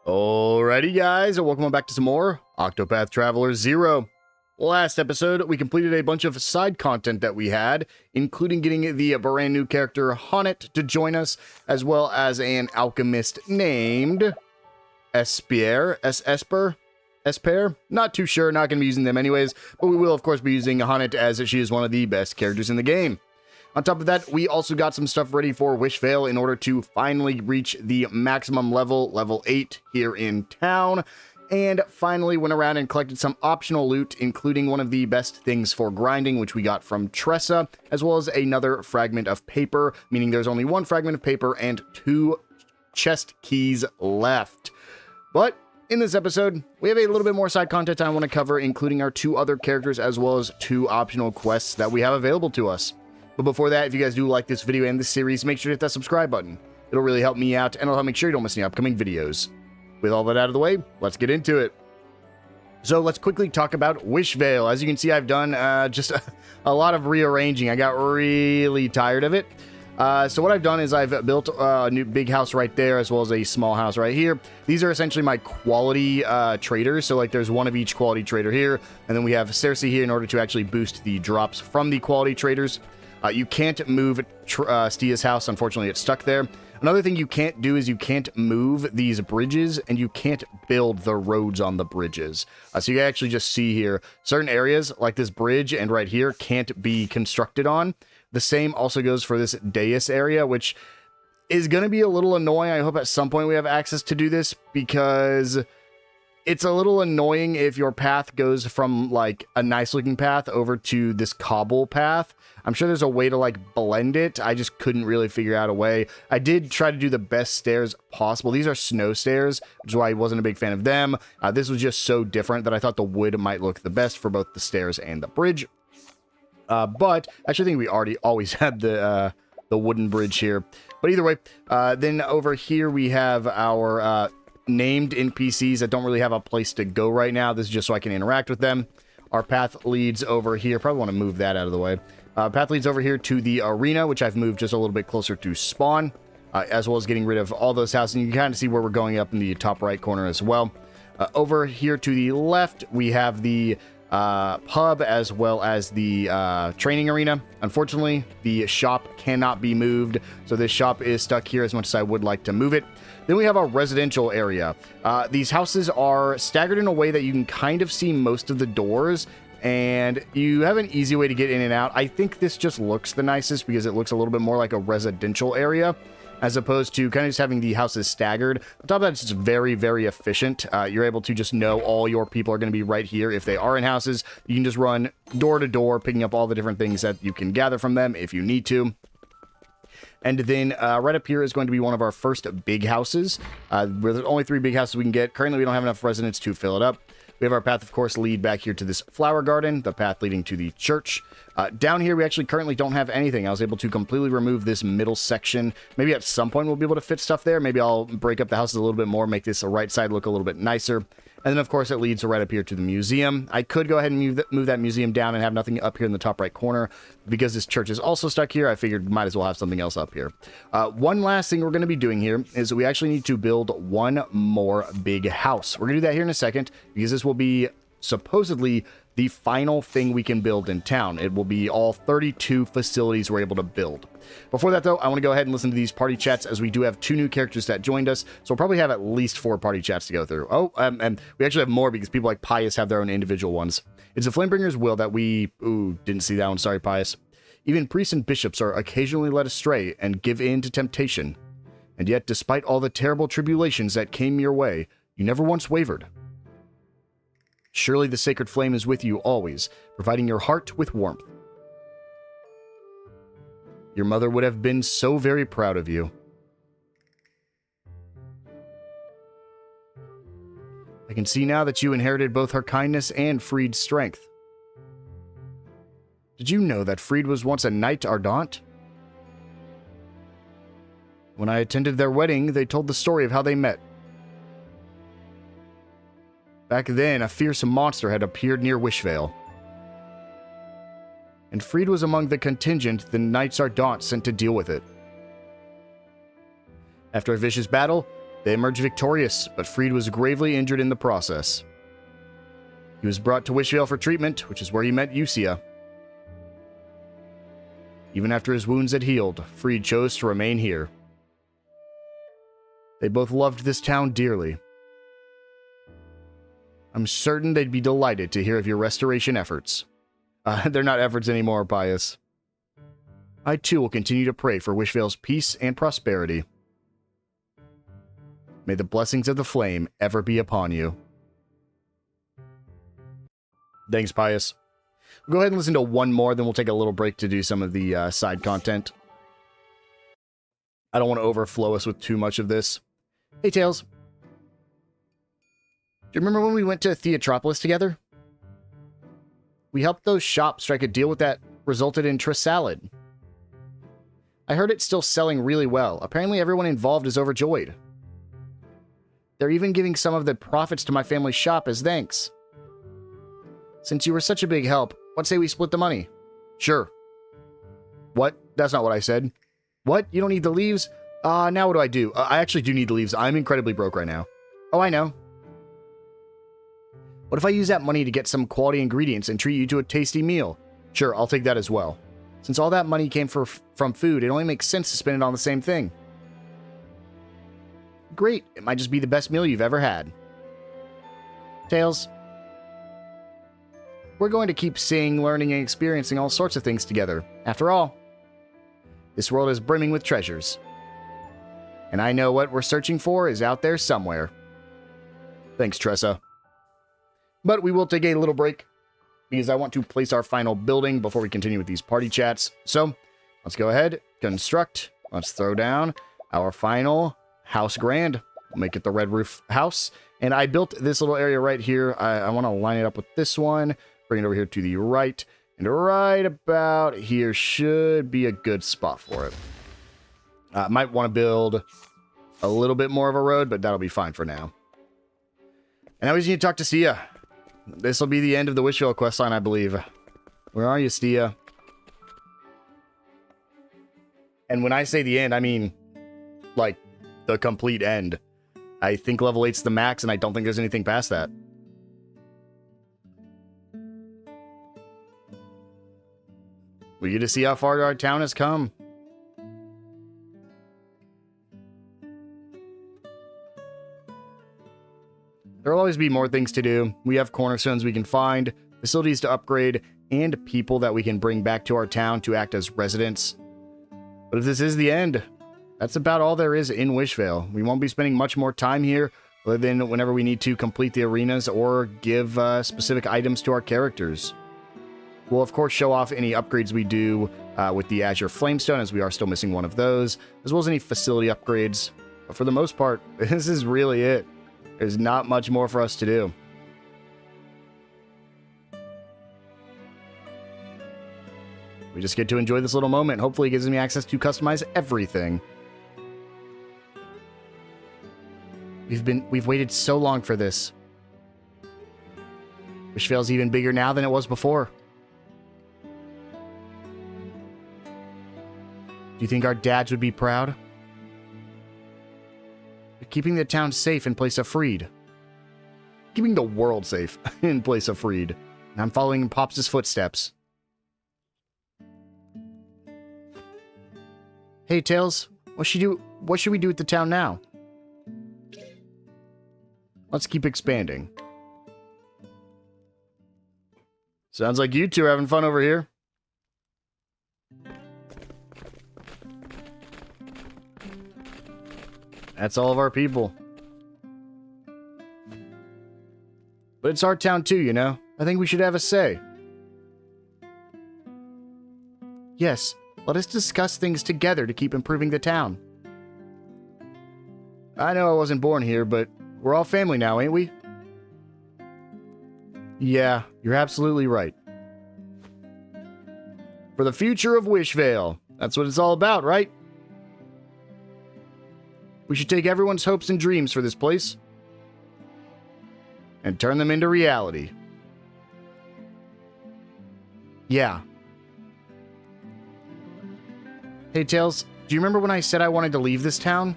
Alrighty guys, and welcome back to some more Octopath Traveler 0. Last episode, we completed a bunch of side content that we had, including getting the brand new character Honnet to join us, as well as an alchemist named Esper? Not too sure, not going to be using them anyways, but we will of course be using Honnet as she is one of the best characters in the game. On top of that, we also got some stuff ready for Wishvale in order to finally reach the maximum level, level 8, here in town. And finally went around and collected some optional loot, including one of the best things for grinding, which we got from Tressa, as well as another fragment of paper, meaning there's only one fragment of paper and 2 chest keys left. But in this episode, we have a little bit more side content I want to cover, including our 2 other characters, as well as 2 optional quests that we have available to us. But before that, if you guys do like this video and this series, make sure to hit that subscribe button. It'll really help me out, and it'll help make sure you don't miss any upcoming videos. With all that out of the way, let's get into it. So let's quickly talk about Wishvale. As you can see, I've done just a lot of rearranging. I got really tired of it. So what I've done is I've built a new big house right there, as well as a small house right here. These are essentially my quality traders. So like there's one of each quality trader here, and then we have Cersei here in order to actually boost the drops from the quality traders. You can't move Stia's house. Unfortunately, it's stuck there. Another thing you can't do is you can't move these bridges, and you can't build the roads on the bridges. So you can actually just see here, certain areas like this bridge and right here can't be constructed on. The same also goes for this dais area, which is going to be a little annoying. I hope at some point we have access to do this, because it's a little annoying if your path goes from like a nice looking path over to this cobble path. I'm sure there's a way to like blend it. I just couldn't really figure out a way. I did try to do the best stairs possible. These are snow stairs, which is why I wasn't a big fan of them. This was just so different that I thought the wood might look the best for both the stairs and the bridge. But I actually think we always had the wooden bridge here. But either way, then over here we have our named NPCs that don't really have a place to go right now. This is just so I can interact with them. Our path leads over here. Probably want to move that out of the way. Path leads over here to the arena, which I've moved just a little bit closer to spawn, as well as getting rid of all those houses. And you can kind of see where we're going up in the top right corner as well. Over here to the left, we have the pub as well as the training arena. Unfortunately, the shop cannot be moved, so this shop is stuck here as much as I would like to move it. Then we have our residential area. These houses are staggered in a way that you can kind of see most of the doors, and you have an easy way to get in and out. I think this just looks the nicest because it looks a little bit more like a residential area, as opposed to kind of just having the houses staggered. On top of that, it's just very, very efficient. You're able to just know all your people are going to be right here. If they are in houses, you can just run door to door, picking up all the different things that you can gather from them if you need to. And then right up here is going to be one of our first big houses. There's only 3 big houses we can get. Currently, we don't have enough residents to fill it up. We have our path, of course, lead back here to this flower garden, the path leading to the church. Down here, we actually currently don't have anything. I was able to completely remove this middle section. Maybe at some point we'll be able to fit stuff there. Maybe I'll break up the houses a little bit more, make this right side look a little bit nicer. And then, of course, it leads right up here to the museum. I could go ahead and move that museum down and have nothing up here in the top right corner. Because this church is also stuck here, I figured might as well have something else up here. One last thing we're going to be doing here is we actually need to build one more big house. We're going to do that here in a second, because this will be supposedly the final thing we can build in town. It will be all 32 facilities we're able to build. Before that, though, I want to go ahead and listen to these party chats, as we do have 2 new characters that joined us, so we'll probably have at least 4 party chats to go through. Oh, and we actually have more because people like Pius have their own individual ones. It's the Flamebringer's will that we... Ooh, didn't see that one. Sorry, Pius. Even priests and bishops are occasionally led astray and give in to temptation. And yet, despite all the terrible tribulations that came your way, you never once wavered. Surely the sacred flame is with you always, providing your heart with warmth. Your mother would have been so very proud of you. I can see now that you inherited both her kindness and Fried's strength. Did you know that Fried was once a knight ardent? When I attended their wedding, they told the story of how they met. Back then, a fearsome monster had appeared near Wishvale. And Fried was among the contingent the Knights Ardent sent to deal with it. After a vicious battle, They emerged victorious, but Fried was gravely injured in the process. He was brought to Wishvale for treatment, which is where he met Usia. Even after his wounds had healed, Fried chose to remain here. They both loved this town dearly. I'm certain they'd be delighted to hear of your restoration efforts. They're not efforts anymore, Pius. I too will continue to pray for Wishvale's peace and prosperity. May the blessings of the flame ever be upon you. Thanks, Pius. We'll go ahead and listen to one more, then we'll take a little break to do some of the side content. I don't want to overflow us with too much of this. Hey, Tails. Do you remember when we went to Theatropolis together? We helped those shops strike a deal with that resulted in Triss Salad. I heard it's still selling really well. Apparently everyone involved is overjoyed. They're even giving some of the profits to my family's shop as thanks. Since you were such a big help, what say we split the money? Sure. What? That's not what I said. What? You don't need the leaves? Now what do? I actually do need the leaves. I'm incredibly broke right now. Oh, I know. What if I use that money to get some quality ingredients and treat you to a tasty meal? Sure, I'll take that as well. Since all that money came from food, it only makes sense to spend it on the same thing. Great, it might just be the best meal you've ever had. Tails. We're going to keep seeing, learning, and experiencing all sorts of things together. After all, this world is brimming with treasures. And I know what we're searching for is out there somewhere. Thanks, Tressa. But we will take a little break, because I want to place our final building before we continue with these party chats. So, let's go ahead, construct, let's throw down our final house grand. We'll make it the red roof house. And I built this little area right here. I want to line it up with this one, bring it over here to the right, and right about here should be a good spot for it. Might want to build a little bit more of a road, but that'll be fine for now. And now we just need to talk to Sia. This will be the end of the Wishvale questline, I believe. Where are you, Sia? And when I say the end, I mean, like, the complete end. I think level 8's the max, and I don't think there's anything past that. We get to see how far our town has come. There will always be more things to do. We have cornerstones we can find, facilities to upgrade, and people that we can bring back to our town to act as residents. But if this is the end, that's about all there is in Wishvale. We won't be spending much more time here, other than whenever we need to complete the arenas or give specific items to our characters. We'll, of course, show off any upgrades we do with the Azure Flamestone, as we are still missing one of those, as well as any facility upgrades. But for the most part, this is really it. There's not much more for us to do. We just get to enjoy this little moment. Hopefully it gives me access to customize everything. We've waited so long for this. Wishvale's even bigger now than it was before. Do you think our dads would be proud? We're keeping the town safe in place of Fried. Keeping the world safe in place of Fried. And I'm following in Pops' footsteps. Hey, Tails, what should we do with the town now? Let's keep expanding. Sounds like you two are having fun over here. That's all of our people. But it's our town too, you know? I think we should have a say. Yes, let us discuss things together to keep improving the town. I know I wasn't born here, but we're all family now, ain't we? Yeah, you're absolutely right. For the future of Wishvale. That's what it's all about, right? We should take everyone's hopes and dreams for this place and turn them into reality. Yeah. Hey, Tails, do you remember when I said I wanted to leave this town?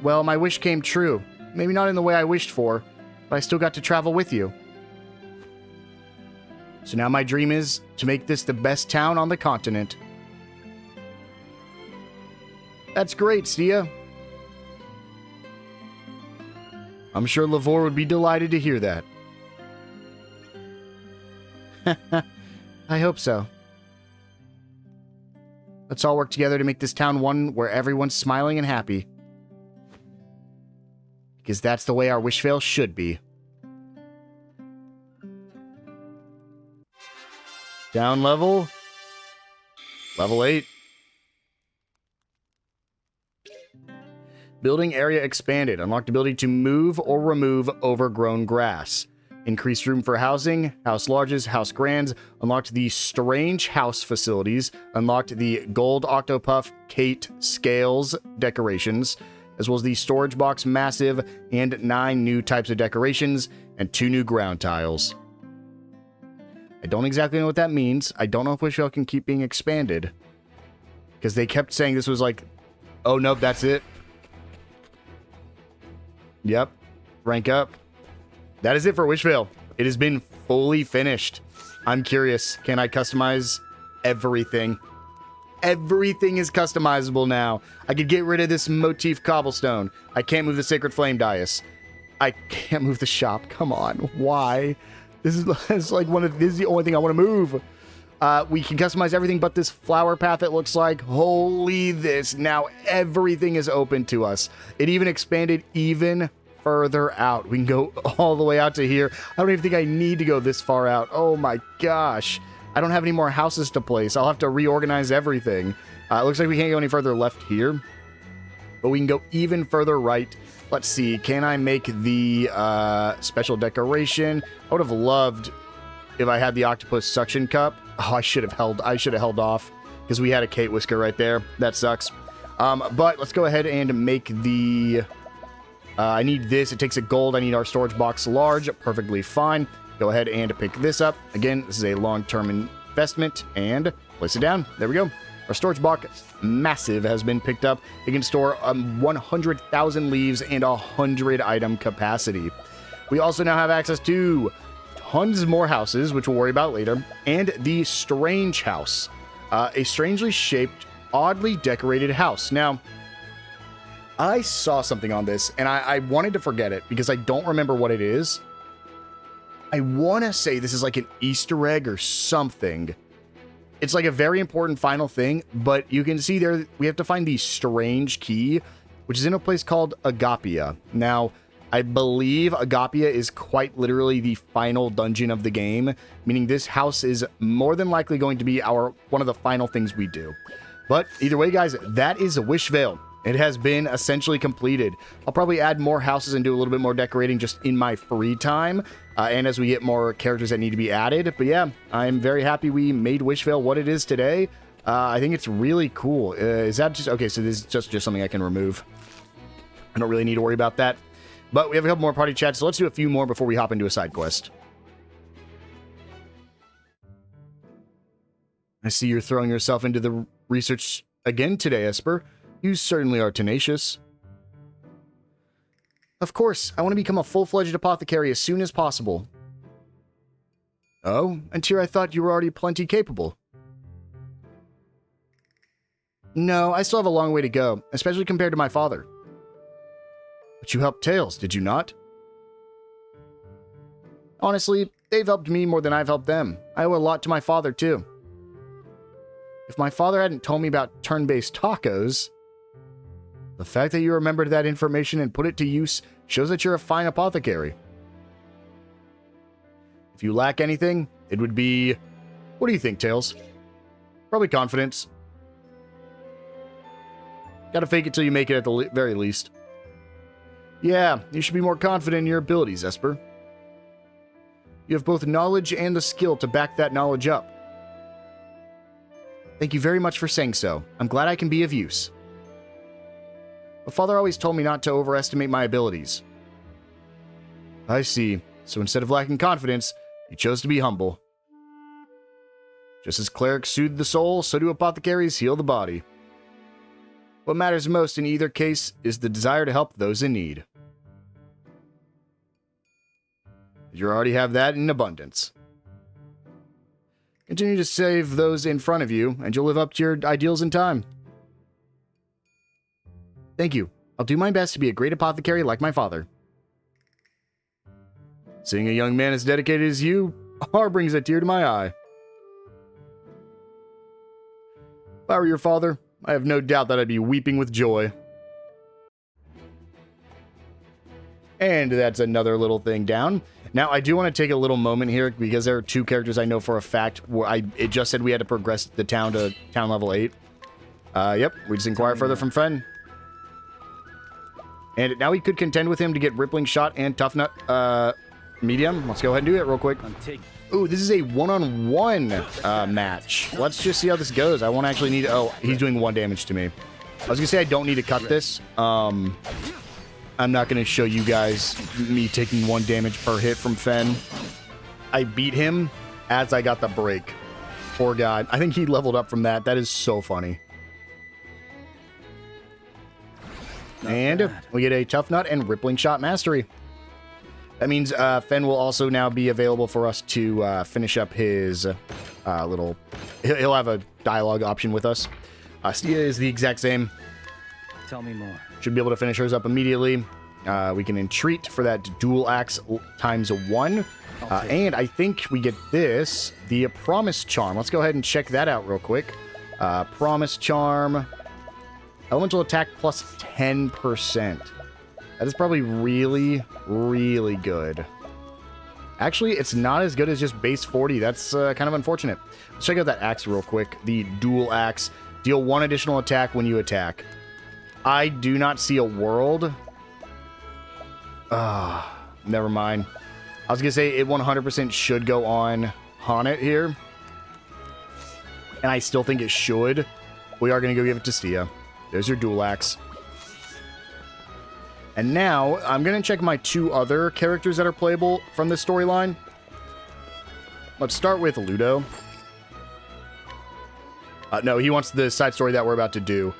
well, my wish came true. Maybe not in the way I wished for, but I still got to travel with you. So now my dream is to make this the best town on the continent. That's great, Stia. I'm sure Lavore would be delighted to hear that. I hope so. Let's all work together to make this town one where everyone's smiling and happy. Because that's the way our Wishvale should be. Down level. Level 8. Building area expanded. Unlocked ability to move or remove overgrown grass. Increased room for housing. House lodges. House grands. Unlocked the strange house facilities. Unlocked the gold octopuff Kate scales decorations. As well as the storage box massive and 9 new types of decorations and 2 new ground tiles. I don't exactly know what that means. I don't know if Wishvale can keep being expanded. Because they kept saying this was like, oh, nope, that's it. Yep. Rank up. That is it for Wishvale. It has been fully finished. I'm curious. Can I customize everything? Everything is customizable now. I could get rid of this motif cobblestone. I can't move the sacred flame dais. I can't move the shop. Come on. Why? This is like this is the only thing I want to move. We can customize everything but this flower path, it looks like. Holy this. Now everything is open to us. It even expanded even further out. We can go all the way out to here. I don't even think I need to go this far out. Oh my gosh. I don't have any more houses to place. I'll have to reorganize everything. It looks like we can't go any further left here. But we can go even further right. Let's see. Can I make the special decoration? I would have loved if I had the octopus suction cup. Oh, I should have held off because we had a Kate whisker right there. That sucks. But let's go ahead and make the... I need this. It takes a gold. I need our storage box large. Perfectly fine. Go ahead and pick this up. Again, this is a long-term investment. And place it down. There we go. Our storage box, massive, has been picked up. It can store 100,000 leaves and 100 item capacity. We also now have access to tons more houses, which we'll worry about later, and the strange house, a strangely shaped, oddly decorated house. Now, I saw something on this, and I wanted to forget it because I don't remember what it is. I want to say this is like an Easter egg or something. It's like a very important final thing, but you can see there we have to find the strange key, which is in a place called Agapia. Now, I believe Agapia is quite literally the final dungeon of the game, meaning this house is more than likely going to be one of the final things we do. But either way, guys, that is Wishvale. It has been essentially completed. I'll probably add more houses and do a little bit more decorating just in my free time, and as we get more characters that need to be added. But yeah, I'm very happy we made Wishvale what it is today. I think it's really cool. Is that just... Okay, so this is just something I can remove. I don't really need to worry about that. But we have a couple more party chats, so let's do a few more before we hop into a side quest. I see you're throwing yourself into the research again today, Esper. You certainly are tenacious. Of course, I want to become a full-fledged apothecary as soon as possible. Oh, until I thought you were already plenty capable. No, I still have a long way to go, especially compared to my father. But you helped Tails, did you not? Honestly, they've helped me more than I've helped them. I owe a lot to my father, too. If my father hadn't told me about turn-based tacos... The fact that you remembered that information and put it to use shows that you're a fine apothecary. If you lack anything, it would be... What do you think, Tails? Probably confidence. Gotta fake it till you make it at the very least. Yeah, you should be more confident in your abilities, Esper. You have both knowledge and the skill to back that knowledge up. Thank you very much for saying so. I'm glad I can be of use. My father always told me not to overestimate my abilities. I see. So instead of lacking confidence, you chose to be humble. Just as clerics soothe the soul, so do apothecaries heal the body. What matters most in either case is the desire to help those in need. You already have that in abundance. Continue to save those in front of you, and you'll live up to your ideals in time. Thank you. I'll do my best to be a great apothecary like my father. Seeing a young man as dedicated as you brings a tear to my eye. If I were your father, I have no doubt that I'd be weeping with joy. And that's another little thing down. Now, I do want to take a little moment here, because there are two characters I know for a fact where it just said we had to progress the town to town level 8. Yep, we just inquire further from Fen. And now we could contend with him to get Rippling Shot and Tough Nut medium. Let's go ahead and do it real quick. Ooh, this is a one-on-one match. Let's just see how this goes. I won't actually need... Oh, he's doing 1 damage to me. I was going to say I don't need to cut this. I'm not going to show you guys me taking 1 damage per hit from Fen. I beat him as I got the break. Poor guy. I think he leveled up from that. That is so funny. And we get a Tough Nut and Rippling Shot Mastery. That means Fen will also now be available for us to finish up his little... He'll have a dialogue option with us. Stia is the exact same. Tell me more. Should be able to finish hers up immediately. We can entreat for that dual axe times 1. And I think we get this, the Promise Charm. Let's go ahead and check that out real quick. Promise Charm. Elemental attack plus 10%. That is probably really, really good. Actually, it's not as good as just base 40. That's kind of unfortunate. Let's check out that axe real quick. The dual axe. Deal 1 additional attack when you attack. I do not see a world. Never mind. I was going to say it 100% should go on Haunted here. And I still think it should. We are going to go give it to Stia. There's your dual axe. And now, I'm going to check my 2 other characters that are playable from this storyline. Let's start with Ludo. No, he wants the side story that we're about to do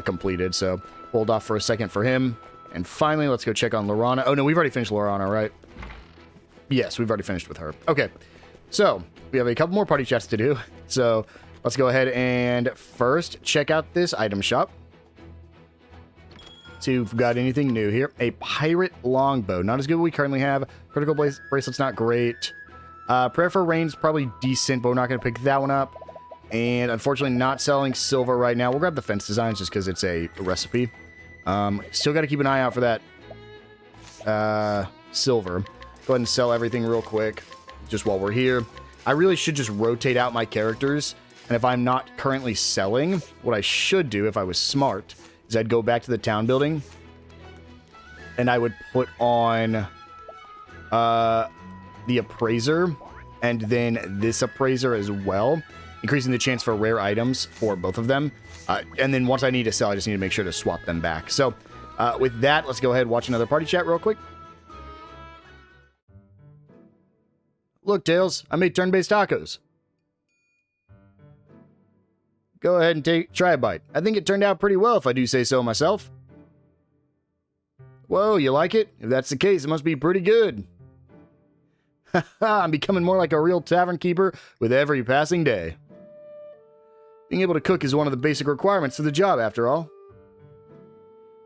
completed, so hold off for a second for him. And finally, let's go check on Lorana. Oh, no, we've already finished Lorana, right? Yes, we've already finished with her. Okay, so we have a couple more party chats to do. So let's go ahead and first check out this item shop. See if we've got anything new here. A pirate longbow. Not as good as we currently have. Critical bracelet's not great. Prayer for Rain's probably decent, but we're not going to pick that one up. And unfortunately not selling silver right now. We'll grab the fence designs just because it's a recipe. Still got to keep an eye out for that silver. Go ahead and sell everything real quick just while we're here. I really should just rotate out my characters. And if I'm not currently selling, what I should do if I was smart is I'd go back to the town building and I would put on the appraiser and then this appraiser as well, increasing the chance for rare items for both of them. And then once I need to sell, I just need to make sure to swap them back. So with that, let's go ahead and watch another party chat real quick. Look, Tails, I made turn-based tacos. Go ahead and try a bite. I think it turned out pretty well, if I do say so myself. Whoa, you like it? If that's the case, it must be pretty good. I'm becoming more like a real tavern keeper with every passing day. Being able to cook is one of the basic requirements of the job, after all.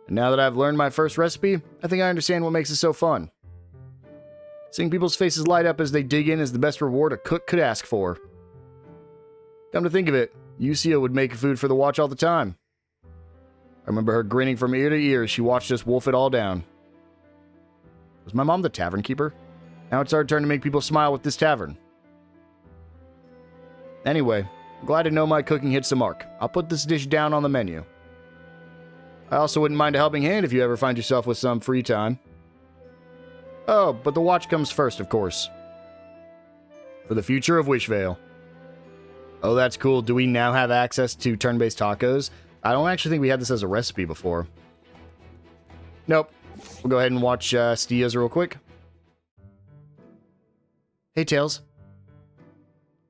And now that I've learned my first recipe, I think I understand what makes it so fun. Seeing people's faces light up as they dig in is the best reward a cook could ask for. Come to think of it, Yusia would make food for the watch all the time. I remember her grinning from ear to ear as she watched us wolf it all down. Was my mom the tavern keeper? Now it's our turn to make people smile with this tavern. Anyway, I'm glad to know my cooking hits the mark. I'll put this dish down on the menu. I also wouldn't mind a helping hand if you ever find yourself with some free time. Oh, but the watch comes first, of course. For the future of Wishvale. Oh, that's cool. Do we now have access to turn-based tacos? I don't actually think we had this as a recipe before. Nope. We'll go ahead and watch Stia's real quick. Hey, Tails.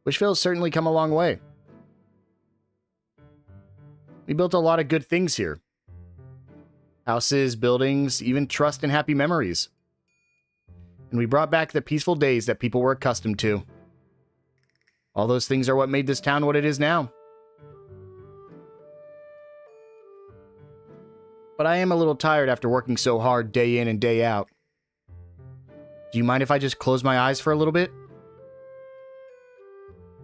Wishvale's certainly come a long way. We built a lot of good things here. Houses, buildings, even trust and happy memories. And we brought back the peaceful days that people were accustomed to. All those things are what made this town what it is now. But I am a little tired after working so hard day in and day out. Do you mind if I just close my eyes for a little bit?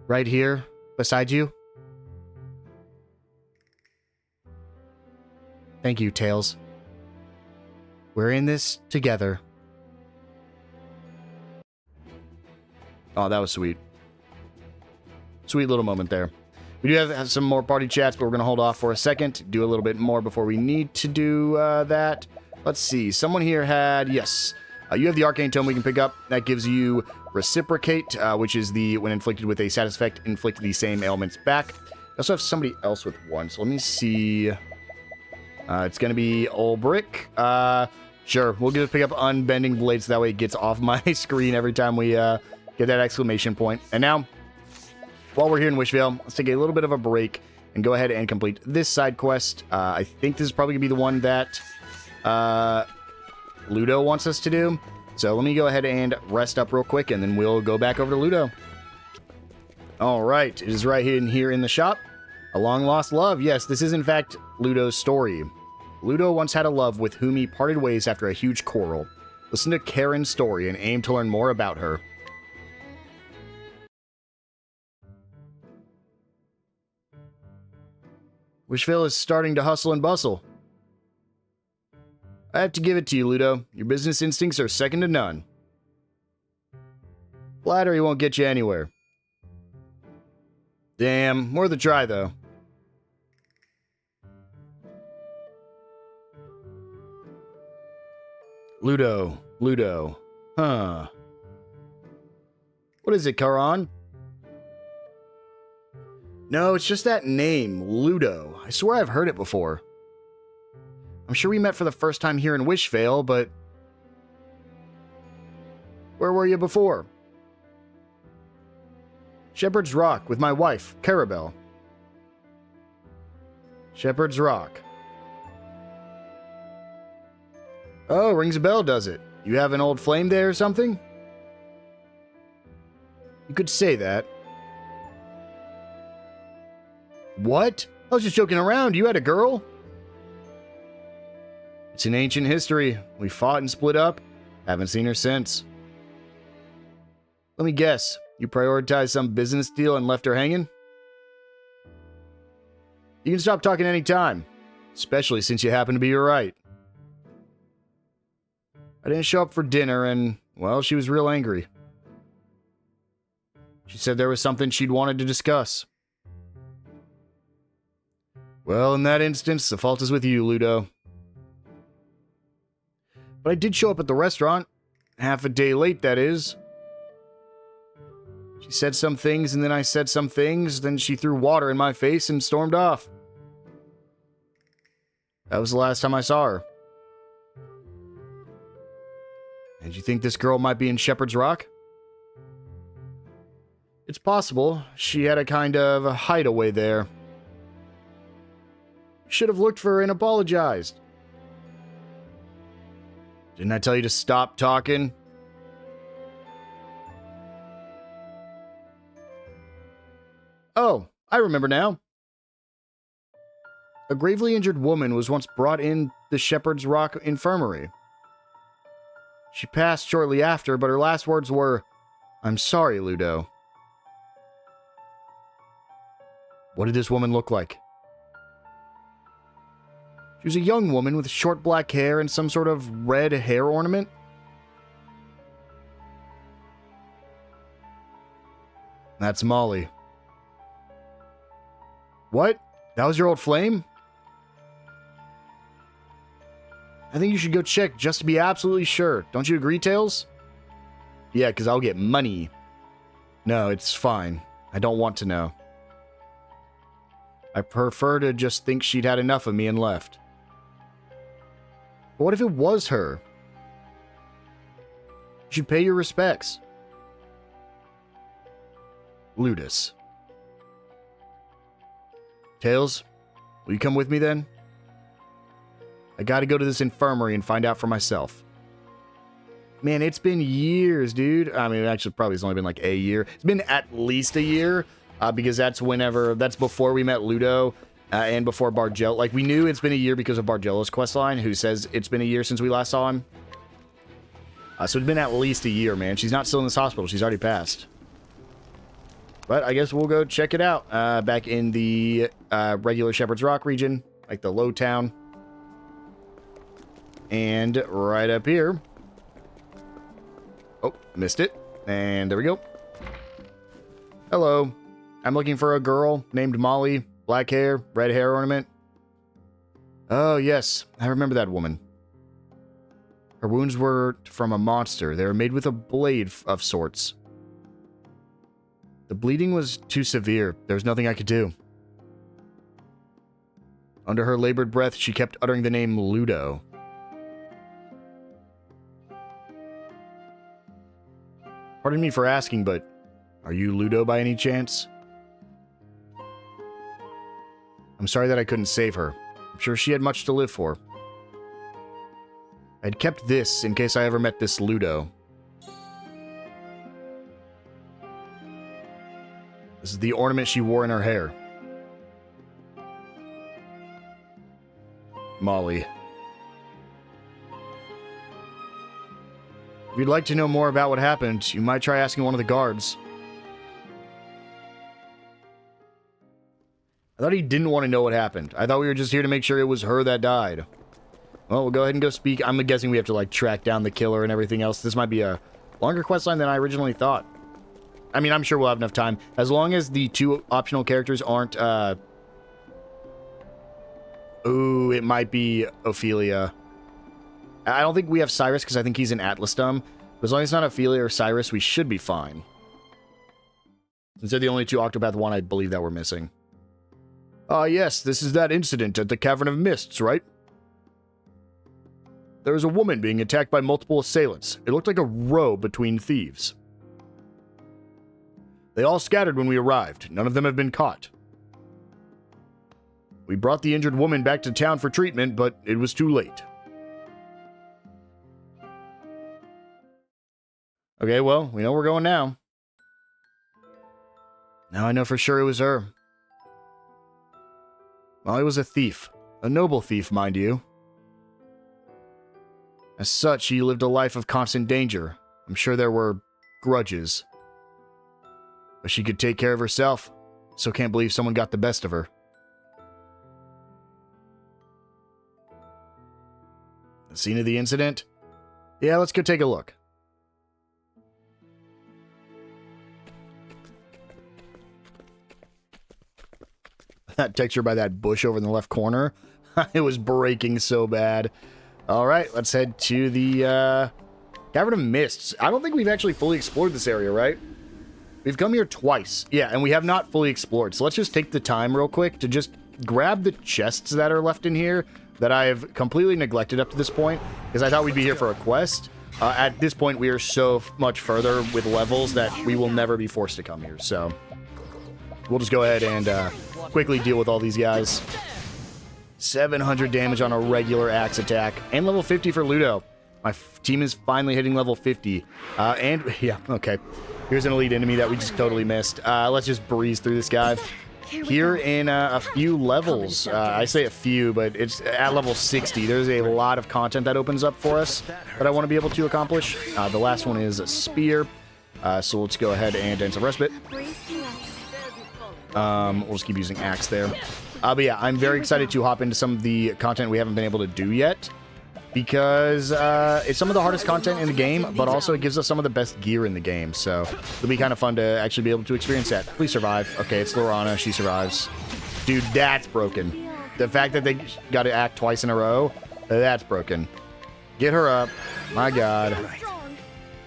Right here, beside you? Thank you, Tails. We're in this together. Oh, that was sweet. Sweet little moment there. We do have some more party chats, but we're going to hold off for a second. Do a little bit more before we need to do that. Let's see. Someone here had... Yes. You have the Arcane Tome we can pick up. That gives you Reciprocate, which is the... When inflicted with a status effect, inflict the same ailments back. I also have somebody else with one, so let me see... it's going to be Old Brick. Sure, we'll just pick up Unbending Blades, so that way it gets off my screen every time we get that exclamation point. And now, while we're here in Wishvale, let's take a little bit of a break and go ahead and complete this side quest. I think this is probably going to be the one that Ludo wants us to do. So let me go ahead and rest up real quick, and then we'll go back over to Ludo. All right, it is right here in the shop. A long-lost love. Yes, this is in fact Ludo's story. Ludo once had a love with whom he parted ways after a huge quarrel. Listen to Karen's story and aim to learn more about her. Wishvale is starting to hustle and bustle. I have to give it to you, Ludo. Your business instincts are second to none. Flattery won't get you anywhere. Damn, worth a try, though. Ludo. Huh. What is it, Karan? No, it's just that name, Ludo. I swear I've heard it before. I'm sure we met for the first time here in Wishvale, but... Where were you before? Shepherd's Rock with my wife, Carabelle. Shepherd's Rock. Oh, rings a bell, does it? You have an old flame there or something? You could say that. What? I was just joking around. You had a girl? It's an ancient history. We fought and split up. Haven't seen her since. Let me guess. You prioritized some business deal and left her hanging? You can stop talking any time. Especially since you happen to be right. I didn't show up for dinner and, well, she was real angry. She said there was something she'd wanted to discuss. Well, in that instance, the fault is with you, Ludo. But I did show up at the restaurant. Half a day late, that is. She said some things, and then I said some things, then she threw water in my face and stormed off. That was the last time I saw her. And you think this girl might be in Shepherd's Rock? It's possible. She had a kind of a hideaway there. Should have looked for her and apologized. Didn't I tell you to stop talking? Oh, I remember now. A gravely injured woman was once brought in the Shepherd's Rock Infirmary. She passed shortly after, but her last words were, "I'm sorry, Ludo." What did this woman look like? She was a young woman with short black hair and some sort of red hair ornament. That's Molly. What? That was your old flame? I think you should go check just to be absolutely sure. Don't you agree, Tails? Yeah, because I'll get money. No, it's fine. I don't want to know. I prefer to just think she'd had enough of me and left. But what if it was her? You should pay your respects. Ludus. Tails, will you come with me then? I gotta go to this infirmary and find out for myself. Man, it's been years, dude. I mean, actually, probably it's only been like a year. It's been at least a year, because that's before we met Ludo, and before Bargello. Like, we knew it's been a year because of Bargello's questline, who says it's been a year since we last saw him. So it's been at least a year, man. She's not still in this hospital. She's already passed. But I guess we'll go check it out. Back in the regular Shepherd's Rock region, like the low town. And right up here. Oh, missed it. And there we go. Hello. I'm looking for a girl named Molly. Black hair, red hair ornament. Oh, yes. I remember that woman. Her wounds were from a monster. They were made with a blade of sorts. The bleeding was too severe. There was nothing I could do. Under her labored breath, she kept uttering the name Ludo. Pardon me for asking, but are you Ludo by any chance? I'm sorry that I couldn't save her. I'm sure she had much to live for. I'd kept this in case I ever met this Ludo. This is the ornament she wore in her hair. Molly. If you'd like to know more about what happened, you might try asking one of the guards. I thought he didn't want to know what happened. I thought we were just here to make sure it was her that died. Well, we'll go ahead and go speak. I'm guessing we have to, like, track down the killer and everything else. This might be a longer questline than I originally thought. I mean, I'm sure we'll have enough time. As long as the two optional characters aren't, Ooh, it might be Ophelia. I don't think we have Cyrus, because I think he's in Atlasdom. But as long as it's not Ophelia or Cyrus, we should be fine. Since they're the only two Octopath 1 I believe that we're missing. Yes, this is that incident at the Cavern of Mists, right? There was a woman being attacked by multiple assailants. It looked like a row between thieves. They all scattered when we arrived. None of them have been caught. We brought the injured woman back to town for treatment, but it was too late. Okay, well, we know we're going now. Now I know for sure it was her. Molly was a thief. A noble thief, mind you. As such, she lived a life of constant danger. I'm sure there were grudges. But she could take care of herself. So can't believe someone got the best of her. The scene of the incident? Yeah, let's go take a look. That texture by that bush over in the left corner. It was breaking so bad. Alright, let's head to the Cavern of Mists. I don't think we've actually fully explored this area, right? We've come here twice. Yeah, and we have not fully explored. So let's just take the time real quick to just grab the chests that are left in here that I have completely neglected up to this point, because I thought we'd be here for a quest. At this point, we are so much further with levels that we will never be forced to come here. So we'll just go ahead and quickly deal with all these guys. 700 damage on a regular axe attack. And level 50 for Ludo. My team is finally hitting level 50. And, yeah, okay. Here's an elite enemy that we just totally missed. Let's just breeze through this guy. Here in a few levels, I say a few, but it's at level 60. There's a lot of content that opens up for us that I want to be able to accomplish. The last one is a spear. So let's go ahead and end some respite. We'll just keep using axe there. But yeah, I'm very excited to hop into some of the content we haven't been able to do yet, because it's some of the hardest content in the game, but also it gives us some of the best gear in the game, so it'll be kind of fun to actually be able to experience that. Please survive. Okay, it's Lorana. She survives. Dude, that's broken. The fact that they got to act twice in a row, that's broken. Get her up. My God.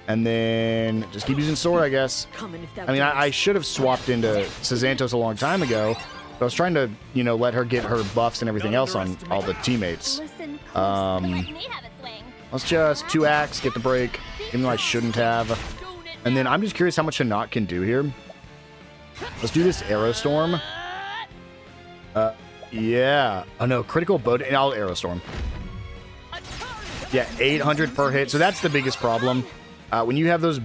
And then just keep using sword, I guess. I mean, I should have swapped into Sazantos a long time ago, but I was trying to, you know, let her get her buffs and everything else on all the teammates. Let's just 2-axe, get the break, even though I shouldn't have. And then I'm just curious how much Hanat can do here. Let's do this Arrow Storm. Yeah. Oh no, critical bow. And I'll Arrow Storm. Yeah, 800 per hit. So that's the biggest problem. When you have those,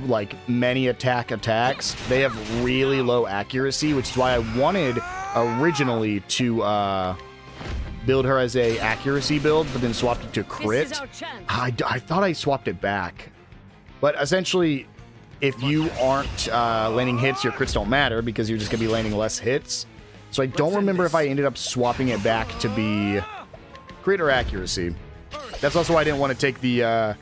like, many attacks, they have really low accuracy, which is why I wanted originally to build her as a accuracy build, but then swapped it to crit. I thought I swapped it back. But essentially, if you aren't landing hits, your crits don't matter because you're just going to be landing less hits. So I don't remember if I ended up swapping it back to be crit or accuracy. That's also why I didn't want to take the...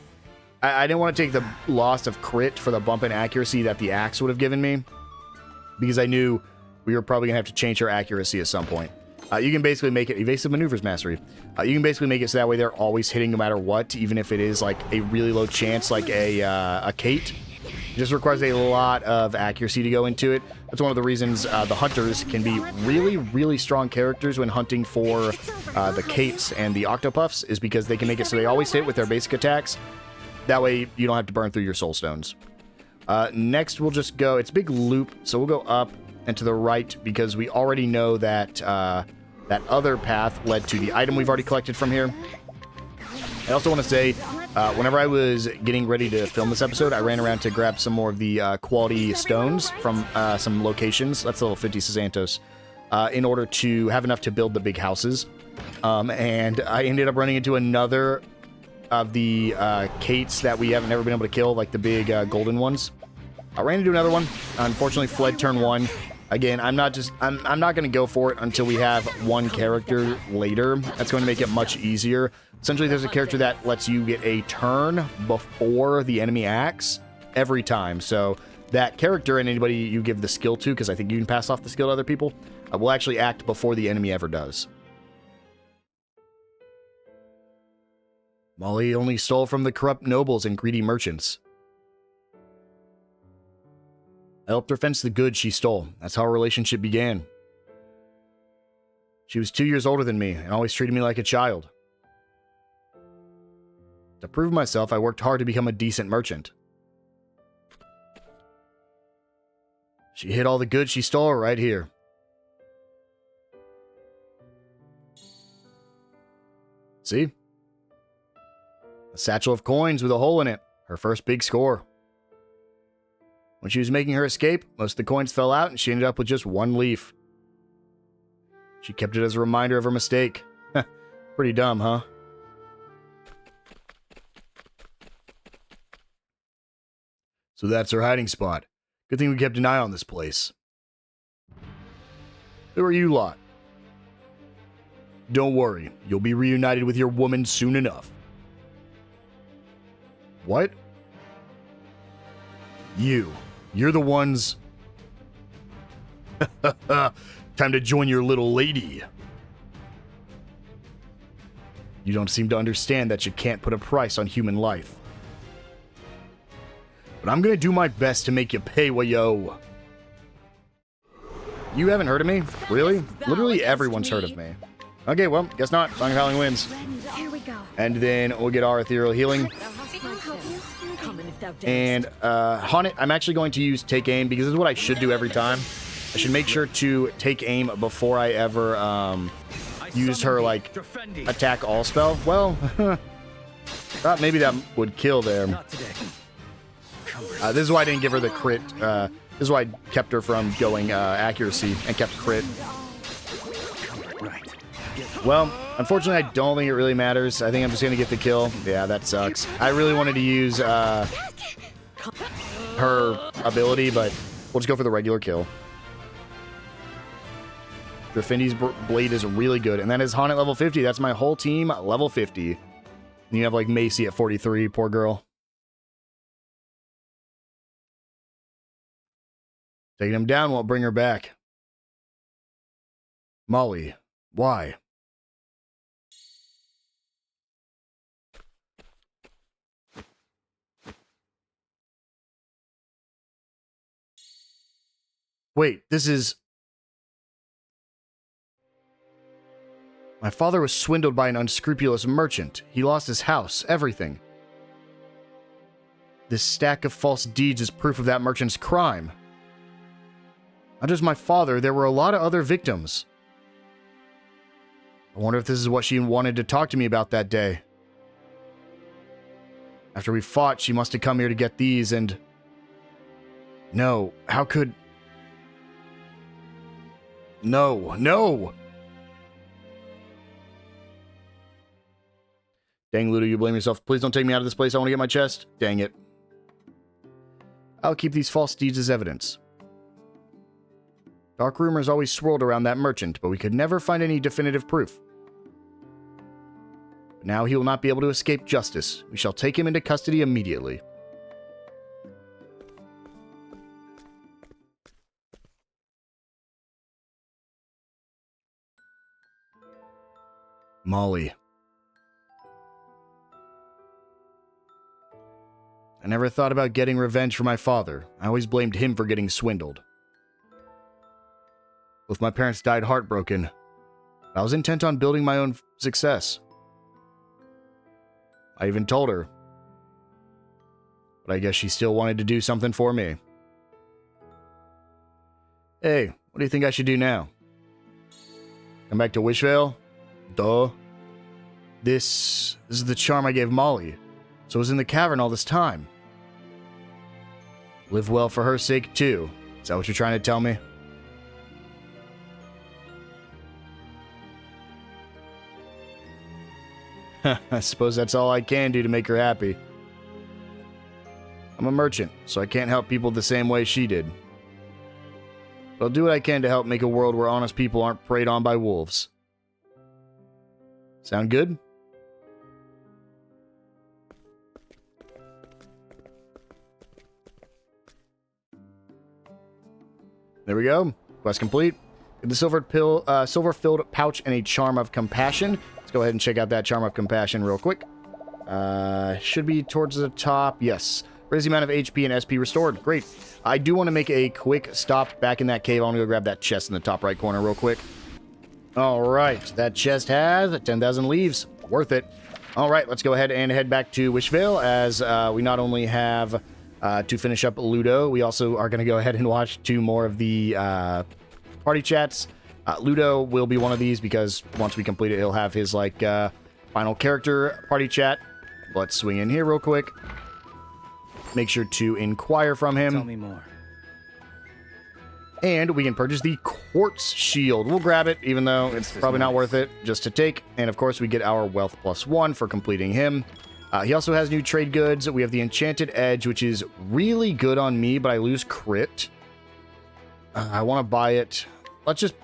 I didn't want to take the loss of crit for the bump in accuracy that the axe would have given me, because I knew we were probably going to have to change her accuracy at some point. You can basically make it evasive maneuvers mastery. You can basically make it so that way they're always hitting no matter what, even if it is like a really low chance, like a Kate. It just requires a lot of accuracy to go into it. That's one of the reasons the hunters can be really, really strong characters when hunting for the Kates and the Octopuffs, is because they can make it so they always hit with their basic attacks. That way, you don't have to burn through your soul stones. Next, we'll just go... It's a big loop, so we'll go up and to the right, because we already know that that other path led to the item we've already collected from here. I also want to say, whenever I was getting ready to film this episode, I ran around to grab some more of the quality stones from some locations. That's level 50 Santos. In order to have enough to build the big houses. And I ended up running into another... of the Kates that we haven't ever been able to kill, like the big golden ones. I ran into another one. Unfortunately, fled turn 1. Again, I'm not going to go for it until we have one character later. That's going to make it much easier. Essentially, there's a character that lets you get a turn before the enemy acts every time. So that character and anybody you give the skill to, because I think you can pass off the skill to other people, will actually act before the enemy ever does. Molly only stole from the corrupt nobles and greedy merchants. I helped her fence the goods she stole. That's how our relationship began. She was 2 years older than me and always treated me like a child. To prove myself, I worked hard to become a decent merchant. She hid all the goods she stole right here. See? A satchel of coins with a hole in it. Her first big score. When she was making her escape, most of the coins fell out and she ended up with just one leaf. She kept it as a reminder of her mistake. Pretty dumb, huh? So that's her hiding spot. Good thing we kept an eye on this place. Who are you lot? Don't worry, you'll be reunited with your woman soon enough. What? You're the ones... Time to join your little lady. You don't seem to understand that you can't put a price on human life. But I'm gonna do my best to make you pay what you owe. You haven't heard of me? Really? Literally everyone's heard of me. Okay, well, guess not. Song of Howling wins. And then we'll get our ethereal healing. And Haunted, I'm actually going to use Take Aim because this is what I should do every time. I should make sure to take aim before I ever use her, like, attack all spell. Well, thought maybe that would kill there. This is why I didn't give her the crit. This is why I kept her from going accuracy and kept crit. Well, unfortunately, I don't think it really matters. I think I'm just going to get the kill. Yeah, that sucks. I really wanted to use her ability, but we'll just go for the regular kill. Griffindi's blade is really good, and that is Haunted level 50. That's my whole team level 50. And you have, like, Macy at 43. Poor girl. Taking him down won't bring her back. Molly, why? Wait, this is... My father was swindled by an unscrupulous merchant. He lost his house, everything. This stack of false deeds is proof of that merchant's crime. Not just my father, there were a lot of other victims. I wonder if this is what she wanted to talk to me about that day. After we fought, she must have come here to get these and... No, how could... No, no! Dang, Ludo, you blame yourself. Please don't take me out of this place. I want to get my chest. Dang it. I'll keep these false deeds as evidence. Dark rumors always swirled around that merchant, but we could never find any definitive proof. But now he will not be able to escape justice. We shall take him into custody immediately. Molly. I never thought about getting revenge for my father. I always blamed him for getting swindled. Both my parents died heartbroken. I was intent on building my own success. I even told her. But I guess she still wanted to do something for me. Hey, what do you think I should do now? Come back to Wishvale? Duh. This is the charm I gave Molly. So I was in the cavern all this time. Live well for her sake, too. Is that what you're trying to tell me? I suppose that's all I can do to make her happy. I'm a merchant, so I can't help people the same way she did. But I'll do what I can to help make a world where honest people aren't preyed on by wolves. Sound good? There we go. Quest complete. Get the silver-filled pouch and a charm of compassion. Let's go ahead and check out that charm of compassion real quick. Should be towards the top. Yes. Raise the amount of HP and SP restored. Great. I do want to make a quick stop back in that cave. I want to go grab that chest in the top right corner real quick. All right. That chest has 10,000 leaves. Worth it. All right. Let's go ahead and head back to Wishvale as we not only have to finish up Ludo, we also are going to go ahead and watch 2 more of the party chats. Ludo will be one of these because once we complete it, he'll have his final character party chat. Let's swing in here real quick. Make sure to inquire from him. Tell me more. And we can purchase the quartz shield. We'll grab it, even though it's probably not worth it just to take. And of course, we get our wealth +1 for completing him. He also has new trade goods. We have the enchanted edge, which is really good on me, but I lose crit. I want to buy it. Let's just...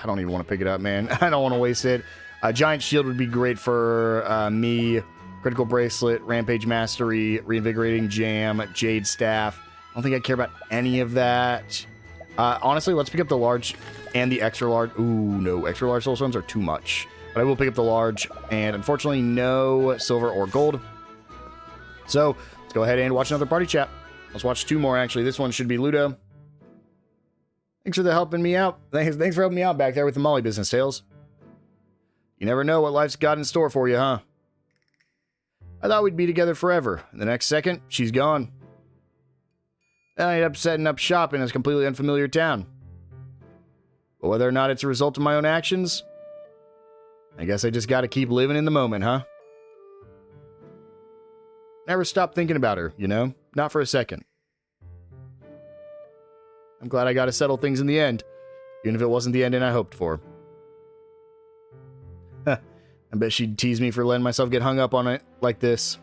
I don't even want to pick it up, man. I don't want to waste it. A giant shield would be great for me. Critical bracelet, rampage mastery, reinvigorating jam, jade staff. I don't think I care about any of that. Honestly, let's pick up the large and the extra large. Ooh, no. Extra large soul stones are too much. But I will pick up the large. And unfortunately, no silver or gold. So, let's go ahead and watch another party chat. Let's watch 2 more, actually. This one should be Ludo. Thanks for helping me out. Thanks for helping me out back there with the Molly business, Tails. You never know what life's got in store for you, huh? I thought we'd be together forever. The next second, she's gone. Then I ended up setting up shop in a completely unfamiliar town. But whether or not it's a result of my own actions, I guess I just gotta keep living in the moment, huh? Never stop thinking about her, you know? Not for a second. I'm glad I got to settle things in the end, even if it wasn't the ending I hoped for. I bet she'd tease me for letting myself get hung up on it like this.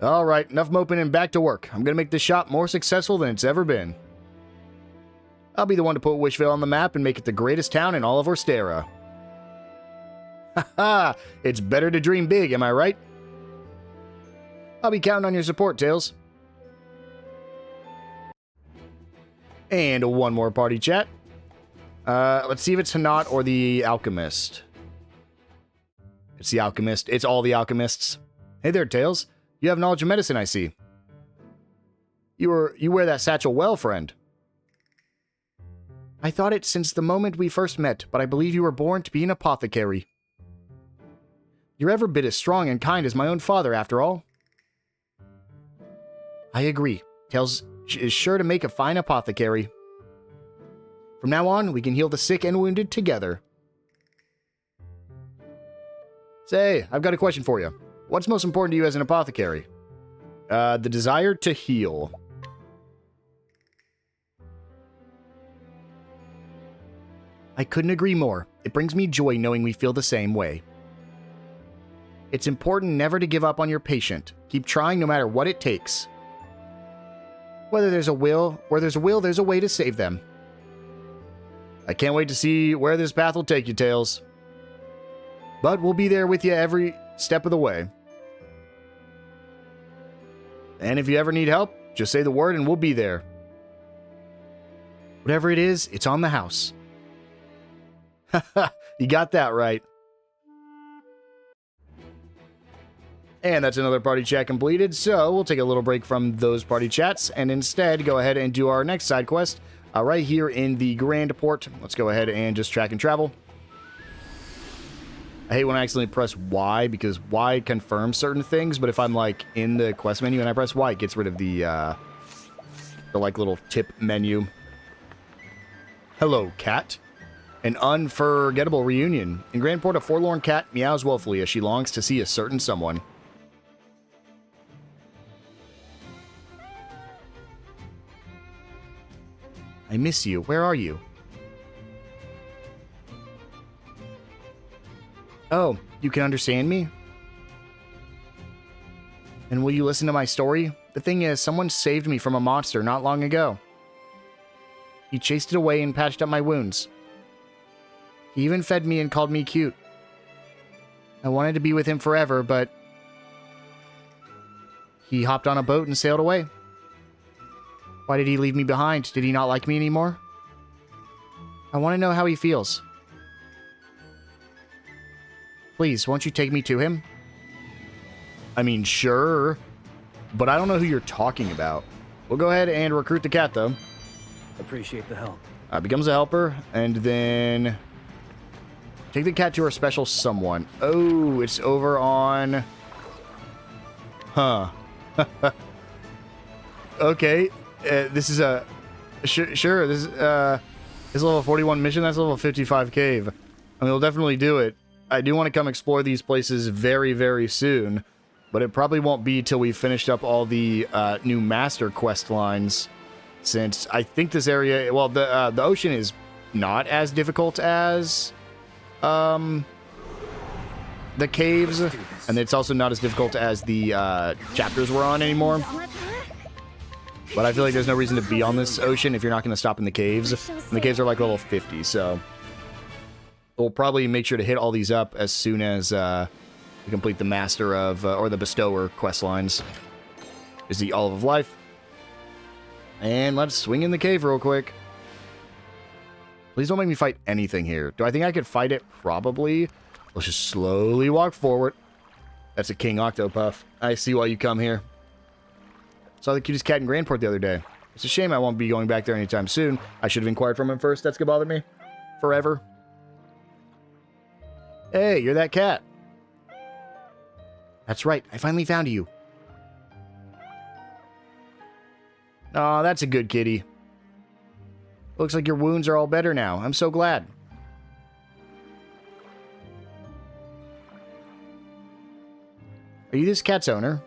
Alright, enough moping and back to work. I'm going to make this shop more successful than it's ever been. I'll be the one to put Wishvale on the map and make it the greatest town in all of Orsterra. Haha, it's better to dream big, am I right? I'll be counting on your support, Tails. And 1 more party chat. Let's see if it's Hanat or the Alchemist. It's the Alchemist. It's all the Alchemists. Hey there, Tails. You have knowledge of medicine, I see. You wear that satchel well, friend. I thought it since the moment we first met, but I believe you were born to be an apothecary. You're every bit as strong and kind as my own father, after all. I agree. Tails is sure to make a fine apothecary. From now on, we can heal the sick and wounded together. Say, I've got a question for you. What's most important to you as an apothecary? The desire to heal. I couldn't agree more. It brings me joy knowing we feel the same way. It's important never to give up on your patient. Keep trying no matter what it takes. Where there's a will, there's a way to save them. I can't wait to see where this path will take you, Tails. But we'll be there with you every step of the way. And if you ever need help, just say the word and we'll be there. Whatever it is, it's on the house. Haha, you got that right. And that's another party chat completed, so we'll take a little break from those party chats and instead go ahead and do our next side quest right here in the Grand Port. Let's go ahead and just track and travel. I hate when I accidentally press Y because Y confirms certain things, but if I'm like in the quest menu and I press Y, it gets rid of the like little tip menu. Hello, cat. An unforgettable reunion. In Grand Port, a forlorn cat meows woefully as she longs to see a certain someone. I miss you. Where are you? Oh, you can understand me? And will you listen to my story? The thing is, someone saved me from a monster not long ago. He chased it away and patched up my wounds. He even fed me and called me cute. I wanted to be with him forever, but he hopped on a boat and sailed away. Why did he leave me behind? Did he not like me anymore? I want to know how he feels. Please, won't you take me to him? I mean, sure, but I don't know who you're talking about. We'll go ahead and recruit the cat, though. Appreciate the help. Becomes a helper, and then take the cat to her special someone. Oh, it's over on... Huh. Okay. This is a... Sure, this is a level 41 mission. That's level 55 cave. I mean, we'll definitely do it. I do want to come explore these places very, very soon, but it probably won't be till we've finished up all the new master quest lines, since I think this area... Well, the ocean is not as difficult as... the caves, and it's also not as difficult as the chapters we're on anymore. But I feel like there's no reason to be on this ocean if you're not going to stop in the caves. And the caves are like level 50, so we'll probably make sure to hit all these up as soon as we complete the Master of, or the Bestower quest lines. Is the Olive of Life. And let's swing in the cave real quick. Please don't make me fight anything here. Do I think I could fight it? Probably. Let's just slowly walk forward. That's a King Octopuff. I see why you come here. Saw the cutest cat in Grandport the other day. It's a shame I won't be going back there anytime soon. I should have inquired from him first. That's gonna bother me. Forever. Hey, you're that cat. That's right. I finally found you. Aw, that's a good kitty. Looks like your wounds are all better now. I'm so glad. Are you this cat's owner?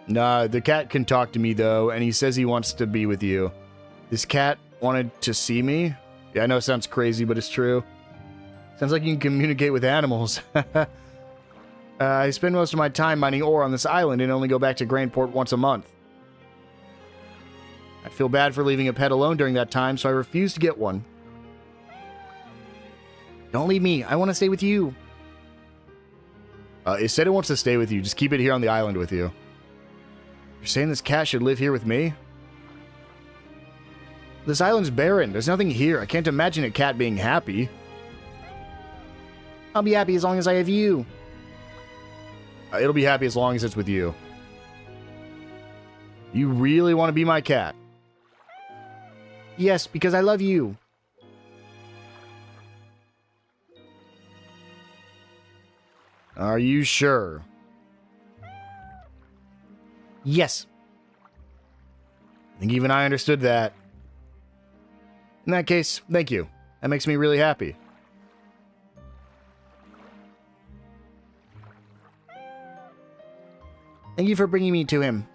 Nah, the cat can talk to me, though, and he says he wants to be with you. This cat wanted to see me? Yeah, I know it sounds crazy, but it's true. Sounds like you can communicate with animals. I spend most of my time mining ore on this island and only go back to Grandport once a month. I feel bad for leaving a pet alone during that time, so I refuse to get one. Don't leave me. I want to stay with you. It said it wants to stay with you. Just keep it here on the island with you. You're saying this cat should live here with me? This island's barren. There's nothing here. I can't imagine a cat being happy. I'll be happy as long as I have you. It'll be happy as long as it's with you. You really want to be my cat? Yes, because I love you. Are you sure? Yes. I think even I understood that. In that case, thank you. That makes me really happy. Thank you for bringing me to him.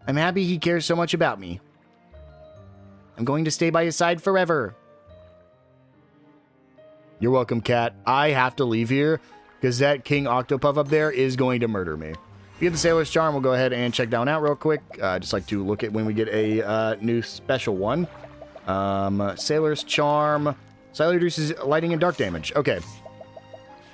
I'm happy he cares so much about me. I'm going to stay by his side forever. You're welcome, Cat. I have to leave here because that King Octopuff up there is going to murder me. If you get the Sailor's Charm, we'll go ahead and check that one out real quick. Just like to look at when we get a new special one. Sailor's Charm. Slightly reduces lighting and dark damage. Okay.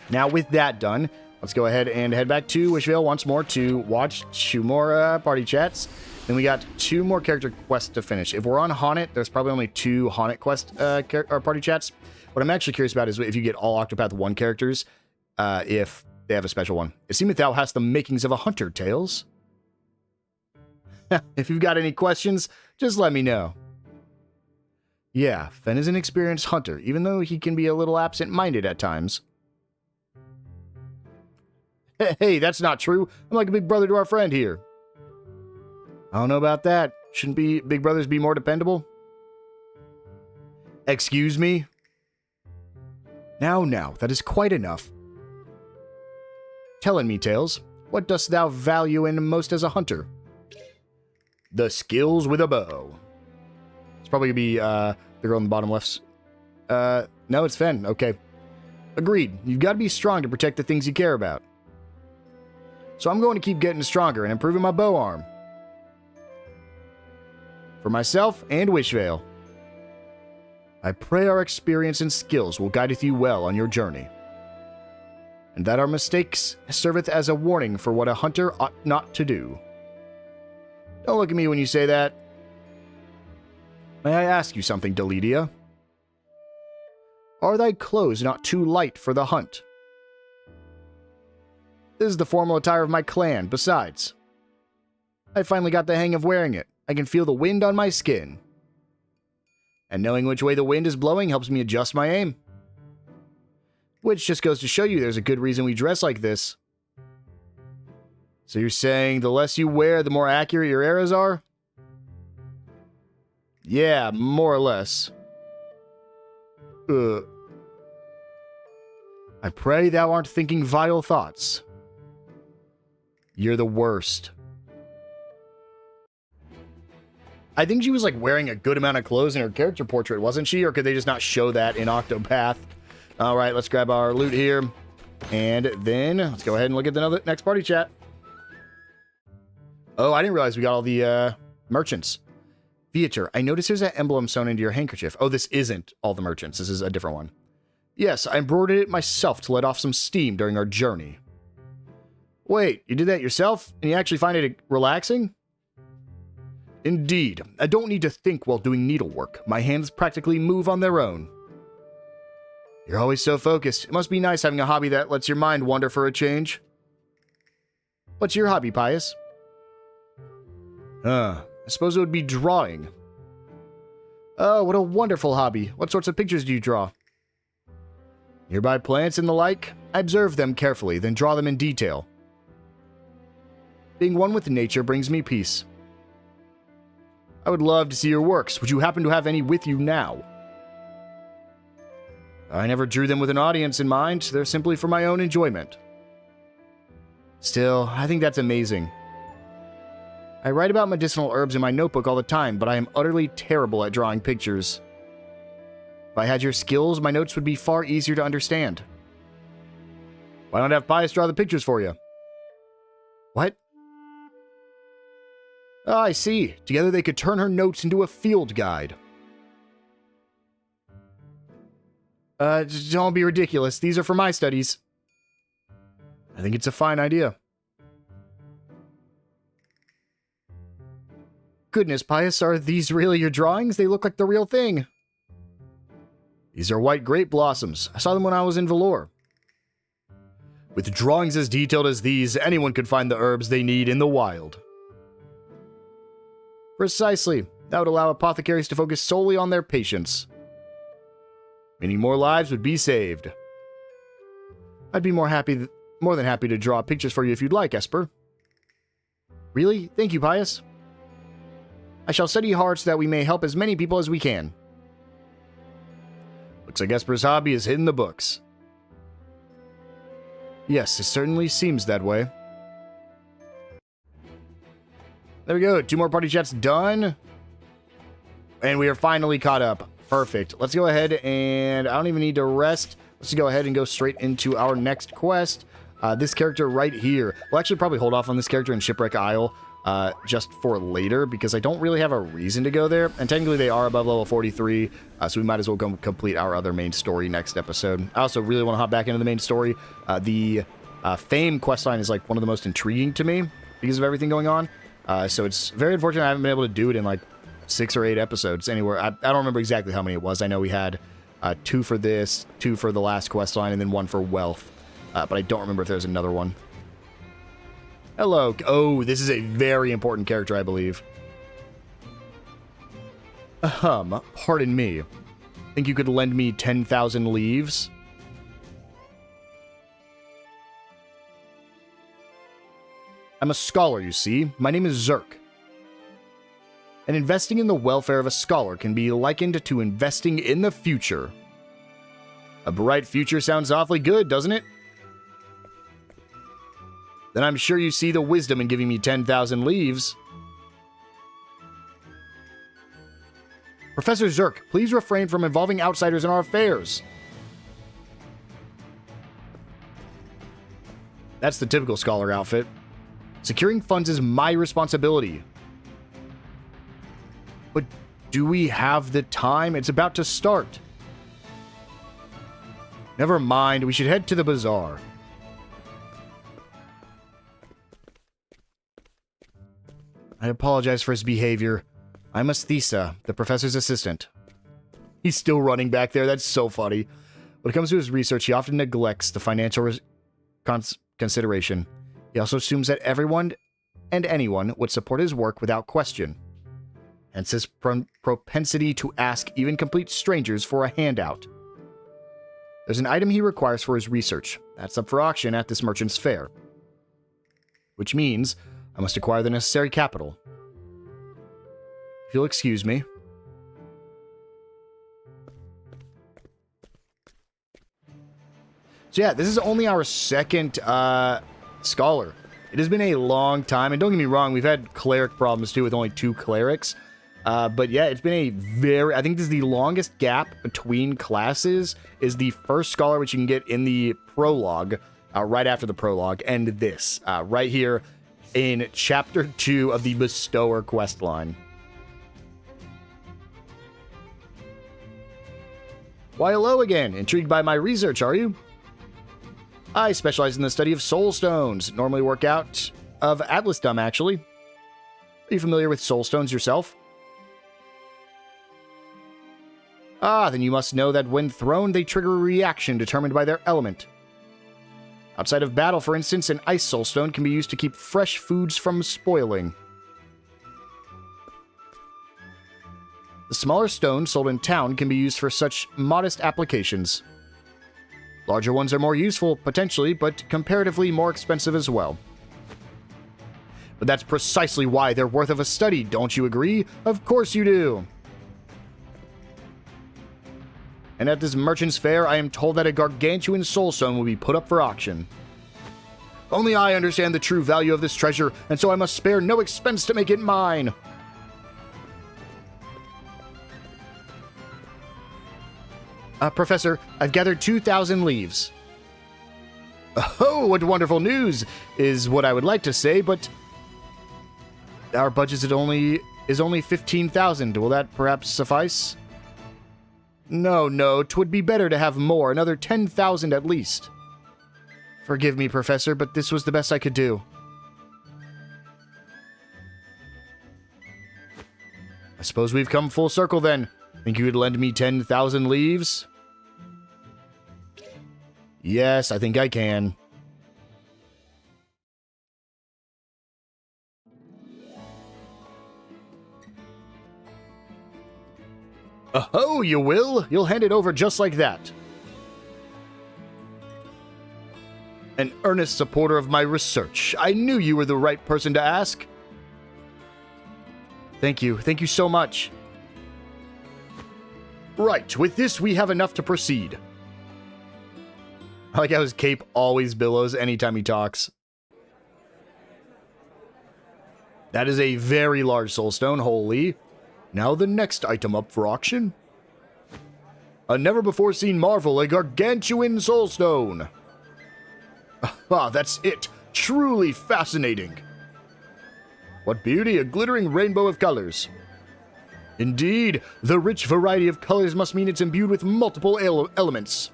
Now with that done, let's go ahead and head back to Wishvale once more to watch 2 more party chats. Then we got 2 more character quests to finish. If we're on Haunted, there's probably only 2 Haunted quest or party chats. What I'm actually curious about is if you get all Octopath 1 characters, if they have a special one. It seemeth thou hast the makings of a hunter, Tails. If you've got any questions, just let me know. Yeah, Fen is an experienced hunter, even though he can be a little absent-minded at times. Hey, that's not true. I'm like a big brother to our friend here. I don't know about that. Shouldn't big brothers be more dependable? Excuse me? Now, that is quite enough. Tell me, Tails, what dost thou value in most as a hunter? The skills with a bow. It's probably gonna be, the girl in the bottom left. No, it's Fen. Okay. Agreed. You've got to be strong to protect the things you care about. So I'm going to keep getting stronger and improving my bow arm. For myself and Wishvale. I pray our experience and skills will guide you well on your journey. And that our mistakes serveth as a warning for what a hunter ought not to do. Don't look at me when you say that. May I ask you something, Delidia? Are thy clothes not too light for the hunt? This is the formal attire of my clan, besides. I finally got the hang of wearing it. I can feel the wind on my skin. And knowing which way the wind is blowing helps me adjust my aim. Which just goes to show you there's a good reason we dress like this. So you're saying the less you wear, the more accurate your arrows are? Yeah, more or less. I pray thou aren't thinking vile thoughts. You're the worst. I think she was like wearing a good amount of clothes in her character portrait, wasn't she? Or could they just not show that in Octopath? All right, let's grab our loot here. And then let's go ahead and look at the next party chat. Oh, I didn't realize we got all the merchants. Theater, I noticed there's an emblem sewn into your handkerchief. Oh, this isn't all the merchants. This is a different one. Yes, I embroidered it myself to let off some steam during our journey. Wait, you did that yourself? And you actually find it relaxing? Indeed. I don't need to think while doing needlework. My hands practically move on their own. You're always so focused. It must be nice having a hobby that lets your mind wander for a change. What's your hobby, Pius? I suppose it would be drawing. Oh, what a wonderful hobby. What sorts of pictures do you draw? Nearby plants and the like? I observe them carefully, then draw them in detail. Being one with nature brings me peace. I would love to see your works. Would you happen to have any with you now? I never drew them with an audience in mind. They're simply for my own enjoyment. Still, I think that's amazing. I write about medicinal herbs in my notebook all the time, but I am utterly terrible at drawing pictures. If I had your skills, my notes would be far easier to understand. Why not have Pius draw the pictures for you? What? Oh, I see. Together they could turn her notes into a field guide. Don't be ridiculous. These are for my studies. I think it's a fine idea. Goodness, Pius, are these really your drawings? They look like the real thing. These are white grape blossoms. I saw them when I was in Valor. With drawings as detailed as these, anyone could find the herbs they need in the wild. Precisely. That would allow apothecaries to focus solely on their patients. Meaning more lives would be saved. I'd be more than happy to draw pictures for you if you'd like, Esper. Really? Thank you, Pius. I shall study hard so that we may help as many people as we can. Looks like Esper's hobby is hidden in the books. Yes, it certainly seems that way. There we go. 2 more party chats done. And we are finally caught up. Perfect. Let's go ahead and I don't even need to rest. Let's go ahead and go straight into our next quest. This character right here. We'll actually probably hold off on this character in Shipwreck Isle just for later because I don't really have a reason to go there. And technically they are above level 43, so we might as well go complete our other main story next episode. I also really want to hop back into the main story. The Fame questline is like one of the most intriguing to me because of everything going on. So it's very unfortunate I haven't been able to do it in like 6 or 8 episodes anywhere. I don't remember exactly how many it was. I know we had 2 for this, 2 for the last questline, and then 1 for Wealth. But I don't remember if there's another one. Hello. Oh, this is a very important character, I believe. Pardon me. Think you could lend me 10,000 leaves? I'm a scholar, you see. My name is Zerk. And investing in the welfare of a scholar can be likened to investing in the future. A bright future sounds awfully good, doesn't it? Then I'm sure you see the wisdom in giving me 10,000 leaves. Professor Zerk, please refrain from involving outsiders in our affairs. That's the typical scholar outfit. Securing funds is my responsibility. But do we have the time? It's about to start. Never mind, we should head to the bazaar. I apologize for his behavior. I'm Asthisa, the professor's assistant. He's still running back there. That's so funny. When it comes to his research, he often neglects the financial consideration. He also assumes that everyone and anyone would support his work without question. Hence his propensity to ask even complete strangers for a handout. There's an item he requires for his research. That's up for auction at this merchant's fair. Which means I must acquire the necessary capital. If you'll excuse me. So yeah, this is only our second scholar. It has been a long time, and don't get me wrong, we've had cleric problems too with only 2 clerics. But yeah, it's been a I think this is the longest gap between classes, is the first scholar, which you can get in the prologue, right after the prologue, and this, right here in Chapter 2 of the Bestower questline. Why, hello again. Intrigued by my research, are you? I specialize in the study of soul stones. Normally work out of Atlasdom, actually. Are you familiar with soul stones yourself? Ah, then you must know that when thrown, they trigger a reaction determined by their element. Outside of battle, for instance, an ice soulstone can be used to keep fresh foods from spoiling. The smaller stones sold in town can be used for such modest applications. Larger ones are more useful, potentially, but comparatively more expensive as well. But that's precisely why they're worth of a study, don't you agree? Of course you do! And at this merchant's fair, I am told that a gargantuan soulstone will be put up for auction. Only I understand the true value of this treasure, and so I must spare no expense to make it mine. Professor, I've gathered 2,000 leaves. Oh, what wonderful news, is what I would like to say, but our budget is only 15,000. Will that perhaps suffice? No, 'twould be better to have more, another 10,000 at least. Forgive me, Professor, but this was the best I could do. I suppose we've come full circle then. Think you could lend me 10,000 leaves? Yes, I think I can. Oh, you will? You'll hand it over just like that. An earnest supporter of my research. I knew you were the right person to ask. Thank you so much. Right, with this we have enough to proceed. I like how his cape always billows anytime he talks. That is a very large soulstone, holy. Now the next item up for auction. A never-before-seen marvel, a gargantuan soulstone. Ah, that's it. Truly fascinating. What beauty, a glittering rainbow of colors. Indeed, the rich variety of colors must mean it's imbued with multiple elements.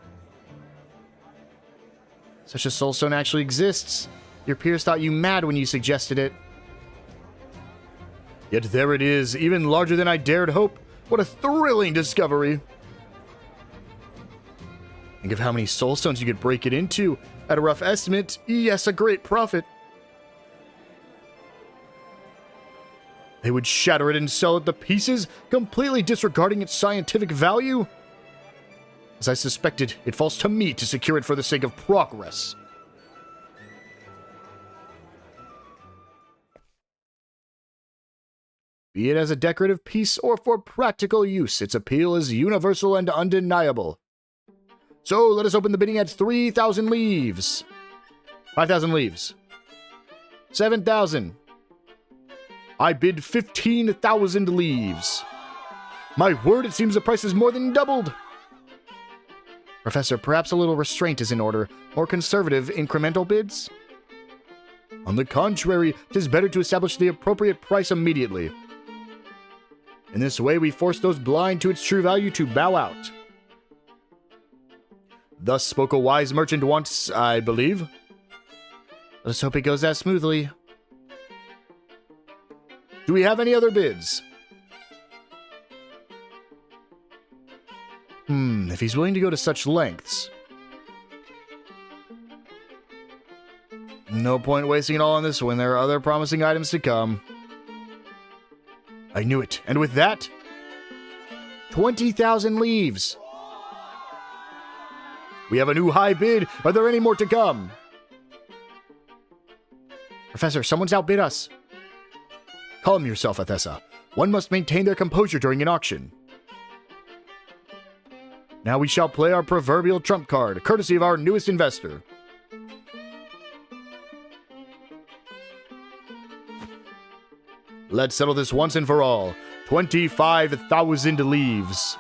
Such a soulstone actually exists. Your peers thought you mad when you suggested it. Yet there it is, even larger than I dared hope. What a thrilling discovery. Think of how many soulstones you could break it into. At a rough estimate, yes, a great profit. They would shatter it and sell it to pieces, completely disregarding its scientific value? As I suspected, it falls to me to secure it for the sake of progress. Be it as a decorative piece or for practical use, its appeal is universal and undeniable. So let us open the bidding at 3,000 leaves. 5,000 leaves. 7,000. I bid 15,000 leaves. My word, it seems the price has more than doubled. Professor, perhaps a little restraint is in order. More conservative incremental bids? On the contrary, 'tis better to establish the appropriate price immediately. In this way, we force those blind to its true value to bow out. Thus spoke a wise merchant once, I believe. Let us hope it goes that smoothly. Do we have any other bids? If he's willing to go to such lengths. No point wasting it all on this when there are other promising items to come. I knew it. And with that, 20,000 leaves. We have a new high bid. Are there any more to come? Professor, someone's outbid us. Calm yourself, Athesa. One must maintain their composure during an auction. Now we shall play our proverbial trump card, courtesy of our newest investor. Let's settle this once and for all. 25,000 leaves.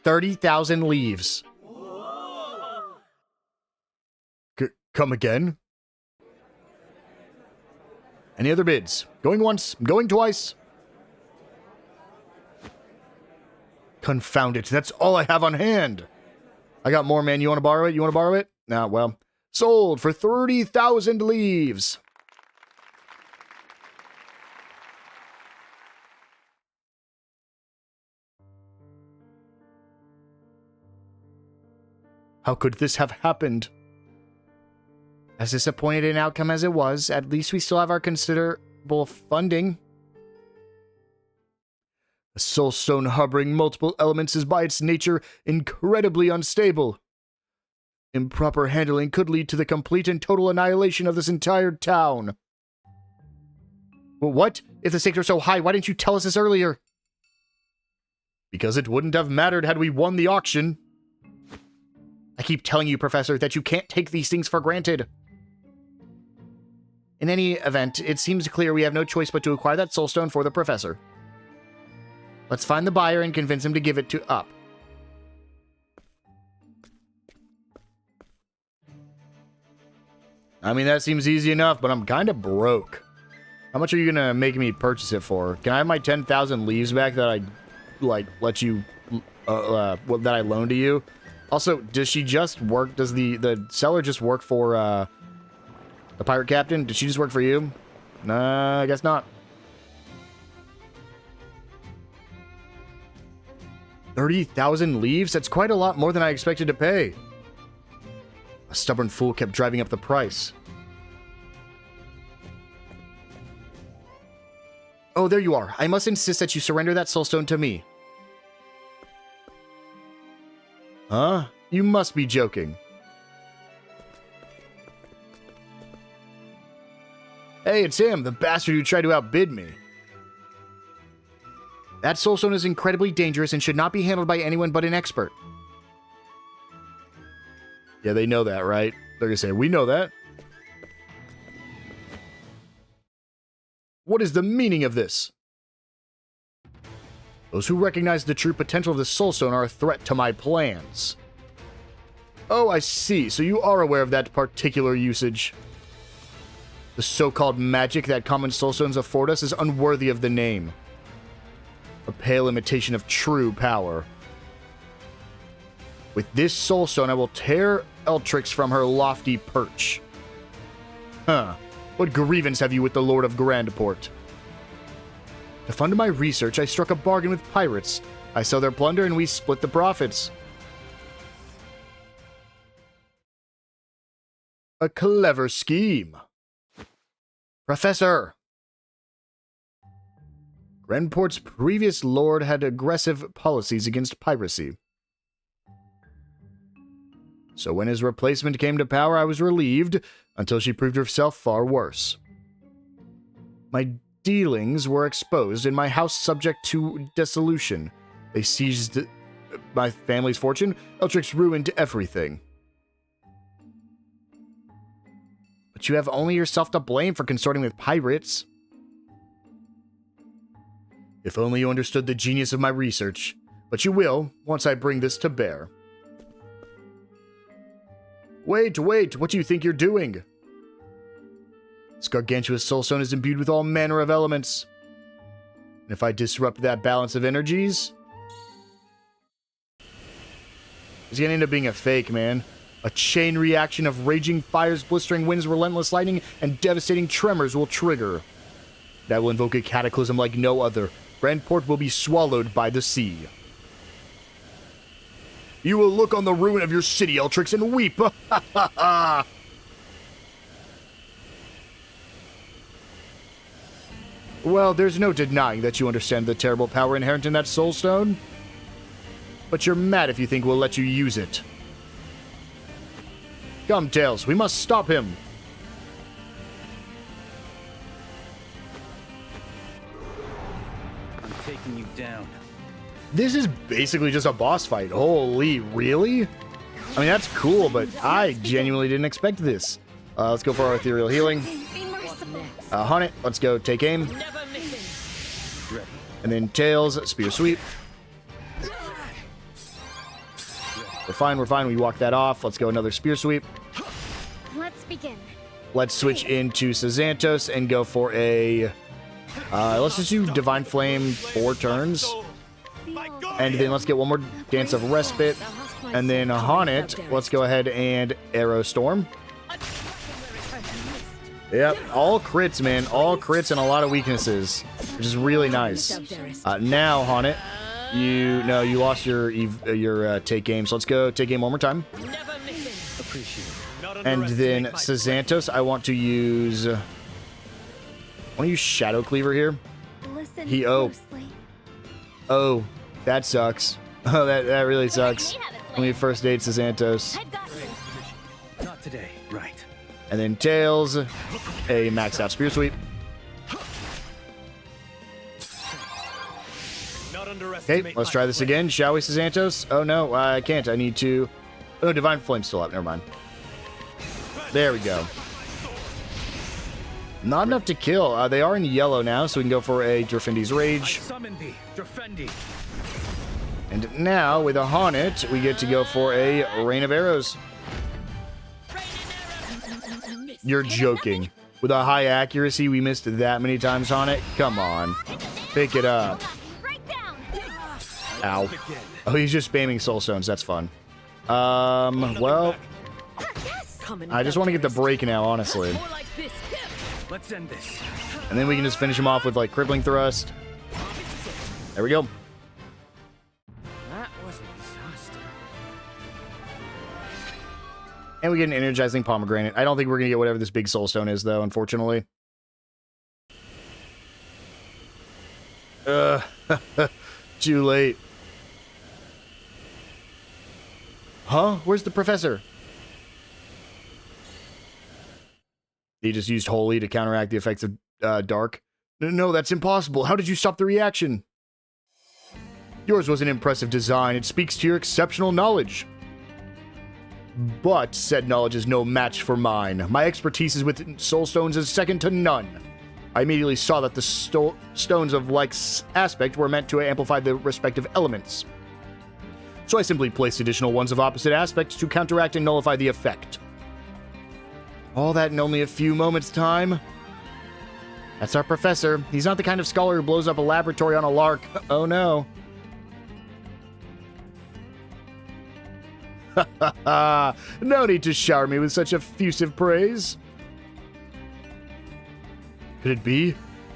30,000 leaves. Come again? Any other bids? Going once, going twice. Confound it, that's all I have on hand. I got more, man. You want to borrow it? You want to borrow it? Nah, well. Sold for 30,000 leaves. How could this have happened? As disappointed an outcome as it was, at least we still have our considerable funding. A soulstone harboring multiple elements is by its nature incredibly unstable. Improper handling could lead to the complete and total annihilation of this entire town. Well, what? If the stakes are so high, why didn't you tell us this earlier? Because it wouldn't have mattered had we won the auction. I keep telling you, Professor, that you can't take these things for granted. In any event, it seems clear we have no choice but to acquire that soulstone for the Professor. Let's find the buyer and convince him to give it to up. I mean, that seems easy enough, but I'm kind of broke. How much are you gonna make me purchase it for? Can I have my 10,000 leaves back that I, let you, that I loaned to you? Also, does she just work, does the seller just work for, the pirate captain? Did she just work for you? Nah, I guess not. 30,000 leaves? That's quite a lot more than I expected to pay. A stubborn fool kept driving up the price. Oh, there you are. I must insist that you surrender that soulstone to me. Huh? You must be joking. Hey, it's him, the bastard who tried to outbid me. That soulstone is incredibly dangerous and should not be handled by anyone but an expert. Yeah, they know that, right? They're gonna say, we know that. What is the meaning of this? Those who recognize the true potential of the Soulstone are a threat to my plans. Oh, I see. So you are aware of that particular usage. The so-called magic that common Soulstones afford us is unworthy of the name. A pale imitation of true power. With this Soulstone, I will tear Eltrix from her lofty perch. Huh. What grievance have you with the Lord of Grandport? To fund my research, I struck a bargain with pirates. I sell their plunder and we split the profits. A clever scheme. Professor! Grandport's previous lord had aggressive policies against piracy. So when his replacement came to power, I was relieved, until she proved herself far worse. My dealings were exposed, and my house subject to dissolution. They seized my family's fortune. Eltrix ruined everything. But you have only yourself to blame for consorting with pirates. If only you understood the genius of my research. But you will, once I bring this to bear. Wait, what do you think you're doing? This gargantuous soulstone is imbued with all manner of elements. And if I disrupt that balance of energies... It's gonna end up being a fake, man. A chain reaction of raging fires, blistering winds, relentless lightning, and devastating tremors will trigger. That will invoke a cataclysm like no other. Grandport will be swallowed by the sea. You will look on the ruin of your city, Eltrix, and weep! Well, there's no denying that you understand the terrible power inherent in that soulstone. But you're mad if you think we'll let you use it. Come, Tails, we must stop him! I'm taking you down. This is basically just a boss fight. Holy, really? I mean, that's cool, but I genuinely didn't expect this. Let's go for our ethereal healing. Hunt it. Let's go take aim. And then Tails, spear sweep. We're fine. We walk that off. Let's go another spear sweep. Let's begin. Let's switch into Sazantos and go for a... let's just do Divine Flame 4 turns. And then let's get one more Dance of Respite. And then on it, let's go ahead and Arrow Storm. Yep, all crits, man. All crits and a lot of weaknesses, which is really nice. Now, on it, you lost your take aim. So let's go take aim one more time. And then Sazantos, I want to use Shadow Cleaver here. Oh, that sucks. Oh, that really sucks. When we first date Sazantos. Not today, right? And then Tails, a maxed out spear sweep. Okay, let's try this again, shall we, Sazantos? Oh no, I can't. I need to... Oh, Divine Flame's still up. Never mind. There we go. Not enough to kill. They are in yellow now, so we can go for a Durfendi's Rage. And now, with a Haunted, we get to go for a Rain of Arrows. You're joking. With a high accuracy, we missed that many times on it? Come on. Pick it up. Ow. Oh, he's just spamming soulstones. That's fun. Well... I just want to get the break now, honestly. Let's end this. And then we can just finish him off with, like, Crippling Thrust. There we go. That was a disaster. And we get an Energizing Pomegranate. I don't think we're going to get whatever this big soulstone is, though, unfortunately. Too late. Huh? Where's the professor? He just used Holy to counteract the effects of Dark. No, that's impossible. How did you stop the reaction? Yours was an impressive design. It speaks to your exceptional knowledge. But said knowledge is no match for mine. My expertise is with soulstones is second to none. I immediately saw that the stones of like aspect were meant to amplify the respective elements. So I simply placed additional ones of opposite aspect to counteract and nullify the effect. All that in only a few moments' time. That's our professor. He's not the kind of scholar who blows up a laboratory on a lark. Oh no. Ha ha ha. No need to shower me with such effusive praise. Could it be?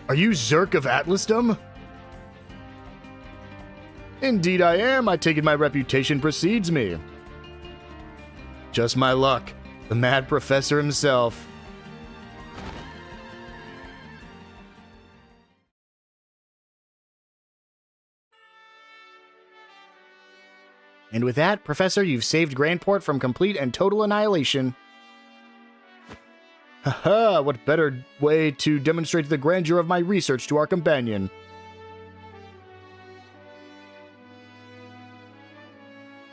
Are you Zerk of Atlasdom? Indeed I am. I take it my reputation precedes me. Just my luck. The mad professor himself. And with that, Professor, you've saved Grandport from complete and total annihilation. Haha, what better way to demonstrate the grandeur of my research to our companion?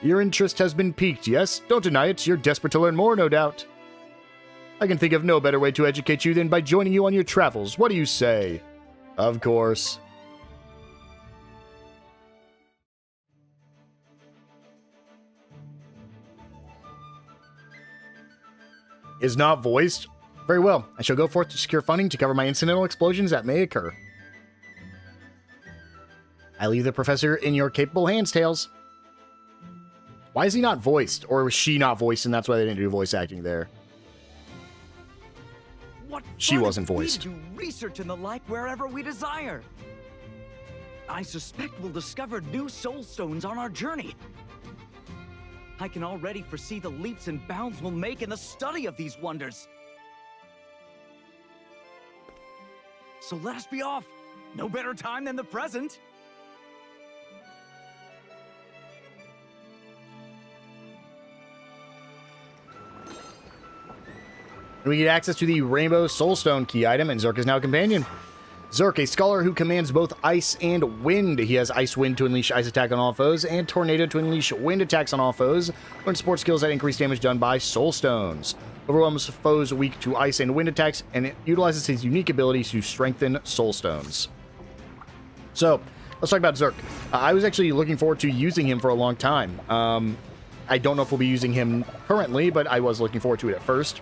Your interest has been piqued, yes? Don't deny it, you're desperate to learn more, no doubt. I can think of no better way to educate you than by joining you on your travels. What do you say? Of course. Is not voiced? Very well. I shall go forth to secure funding to cover my incidental explosions that may occur. I leave the professor in your capable hands, Tails. Why is he not voiced? Or was she not voiced and that's why they didn't do voice acting there? What She wasn't fun it would be voiced. to do research and the like wherever we desire. I suspect we'll discover new soul stones on our journey. I can already foresee the leaps and bounds we'll make in the study of these wonders. So let us be off. No better time than the present. We get access to the Rainbow Soulstone key item, and Zerk is now a companion. Zerk, a scholar who commands both ice and wind. He has Ice Wind to unleash ice attack on all foes, and Tornado to unleash wind attacks on all foes. Learn support skills that increase damage done by Soulstones. Overwhelms foes weak to ice and wind attacks, and it utilizes his unique ability to strengthen Soulstones. So, let's talk about Zerk. I was actually looking forward to using him for a long time. I don't know if we'll be using him currently, but I was looking forward to it at first.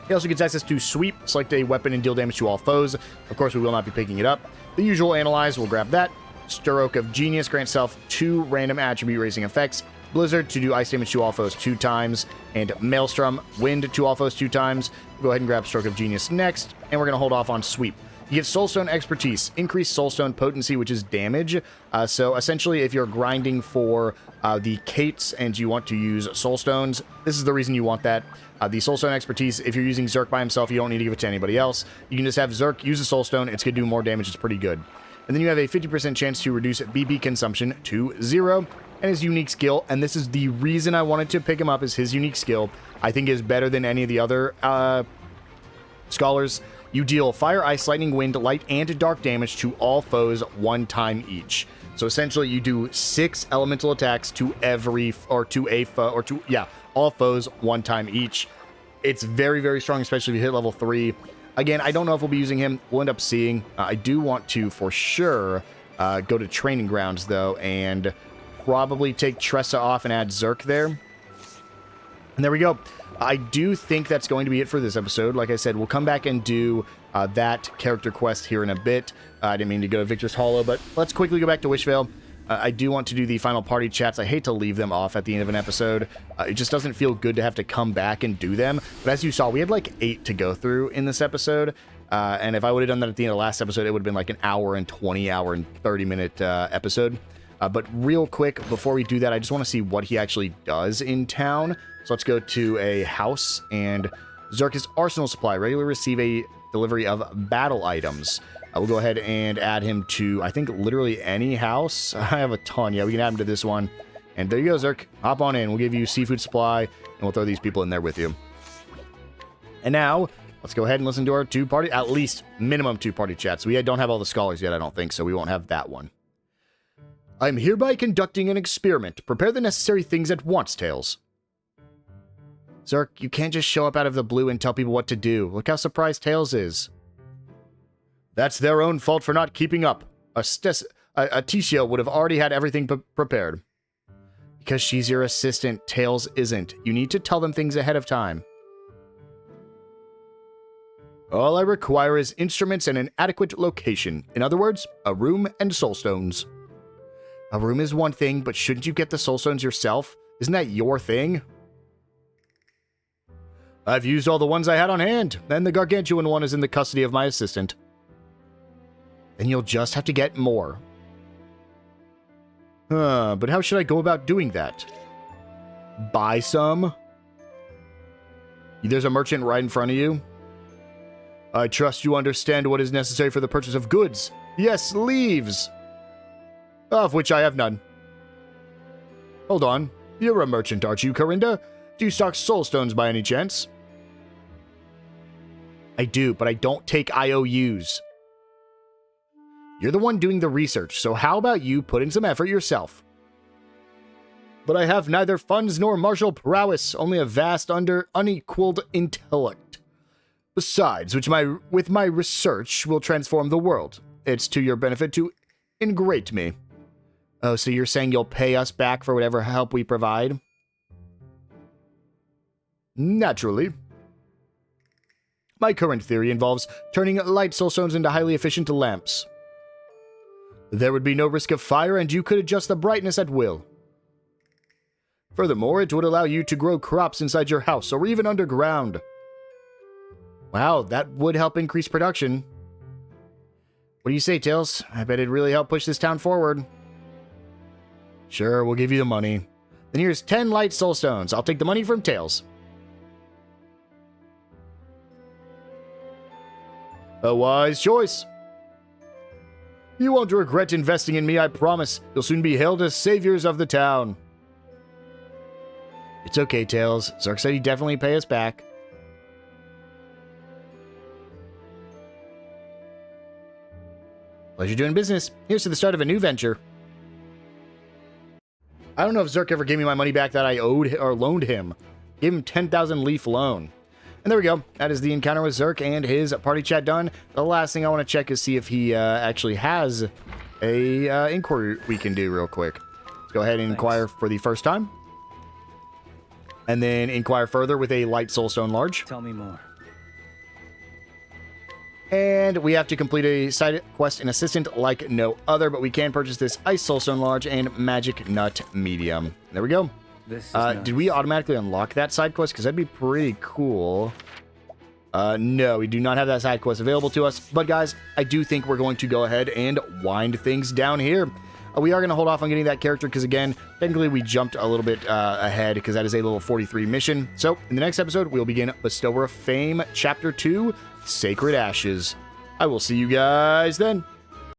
He also gets access to Sweep, select a weapon and deal damage to all foes. Of course, we will not be picking it up. The usual Analyze, we'll grab that. Stroke of Genius grants self 2 random attribute raising effects. Blizzard to do ice damage to all foes 2 times. And Maelstrom, wind to all foes 2 times. We'll go ahead and grab Stroke of Genius next. And we're going to hold off on Sweep. You get Soulstone Expertise, increased Soulstone Potency, which is damage. So essentially, if you're grinding for the Kates and you want to use Soulstones, this is the reason you want that. The Soulstone Expertise, if you're using Zerk by himself, you don't need to give it to anybody else. You can just have Zerk use a Soulstone, it's going to do more damage, it's pretty good. And then you have a 50% chance to reduce BP consumption to 0, and his unique skill, and this is the reason I wanted to pick him up, is his unique skill, I think is better than any of the other scholars. You deal Fire, Ice, Lightning, Wind, Light, and Dark damage to all foes 1 time each. So essentially, you do 6 elemental attacks to all foes 1 time each. It's very, very strong, especially if you hit level 3. Again, I don't know if we'll be using him. We'll end up seeing. I do want to, for sure, go to Training Grounds, though, and probably take Tressa off and add Zerk there. And there we go. I do think that's going to be it for this episode. Like I said, we'll come back and do that character quest here in a bit. I didn't mean to go to Victor's Hollow, but let's quickly go back to Wishvale. I do want to do the final party chats. I hate to leave them off at the end of an episode. It just doesn't feel good to have to come back and do them. But as you saw, we had like 8 to go through in this episode. And if I would have done that at the end of the last episode, it would have been like an hour and 20 hour and 30-minute episode. But real quick, before we do that, I just want to see what he actually does in town. So let's go to a house, and Zerk's Arsenal Supply. Regularly receive a delivery of battle items. We'll go ahead and add him to, I think, literally any house. I have a ton. Yeah, we can add him to this one. And there you go, Zerk. Hop on in. We'll give you seafood supply, and we'll throw these people in there with you. And now, let's go ahead and listen to our two-party, at least minimum two-party chats. We don't have all the scholars yet, I don't think, so we won't have that one. I'm hereby conducting an experiment. Prepare the necessary things at once, Tails. Zerk, you can't just show up out of the blue and tell people what to do. Look how surprised Tails is. That's their own fault for not keeping up. Ticia would have already had everything prepared. Because she's your assistant, Tails isn't. You need to tell them things ahead of time. All I require is instruments and an adequate location. In other words, a room and soulstones. A room is one thing, but shouldn't you get the soulstones yourself? Isn't that your thing? I've used all the ones I had on hand, and the gargantuan one is in the custody of my assistant. Then you'll just have to get more. But how should I go about doing that? Buy some? There's a merchant right in front of you. I trust you understand what is necessary for the purchase of goods. Yes, leaves. Of which I have none. Hold on. You're a merchant, aren't you, Corinda? Do you stock soulstones by any chance? I do, but I don't take IOUs. You're the one doing the research, so how about you put in some effort yourself? But I have neither funds nor martial prowess, only a vast unequaled intellect. Besides, with my research will transform the world. It's to your benefit to ingrate me. Oh, so you're saying you'll pay us back for whatever help we provide? Naturally. My current theory involves turning light soulstones into highly efficient lamps. There would be no risk of fire, and you could adjust the brightness at will. Furthermore, it would allow you to grow crops inside your house, or even underground. Wow, that would help increase production. What do you say, Tails? I bet it'd really help push this town forward. Sure, we'll give you the money. Then here's 10 light soulstones. I'll take the money from Tails. A wise choice. You won't regret investing in me, I promise. You'll soon be hailed as saviors of the town. It's okay, Tails. Zerk said he'd definitely pay us back. Pleasure doing business. Here's to the start of a new venture. I don't know if Zerk ever gave me my money back that I owed or loaned him. Gave him 10,000 leaf loan. And there we go. That is the encounter with Zerk and his party chat done. The last thing I want to check is see if he actually has a inquiry we can do real quick. Let's go ahead and inquire for the first time. And then inquire further with a light soulstone large. Tell me more. And we have to complete a side quest and assistant like no other, but we can purchase this ice soulstone large and magic nut medium. There we go. This is nice. Did we automatically unlock that side quest? Because that'd be pretty cool. No, we do not have that side quest available to us. But guys, I do think we're going to go ahead and wind things down here. We are going to hold off on getting that character because, again, technically we jumped a little bit ahead because that is a level 43 mission. So, in the next episode, we'll begin Bestower of Fame, Chapter 2, Sacred Ashes. I will see you guys then.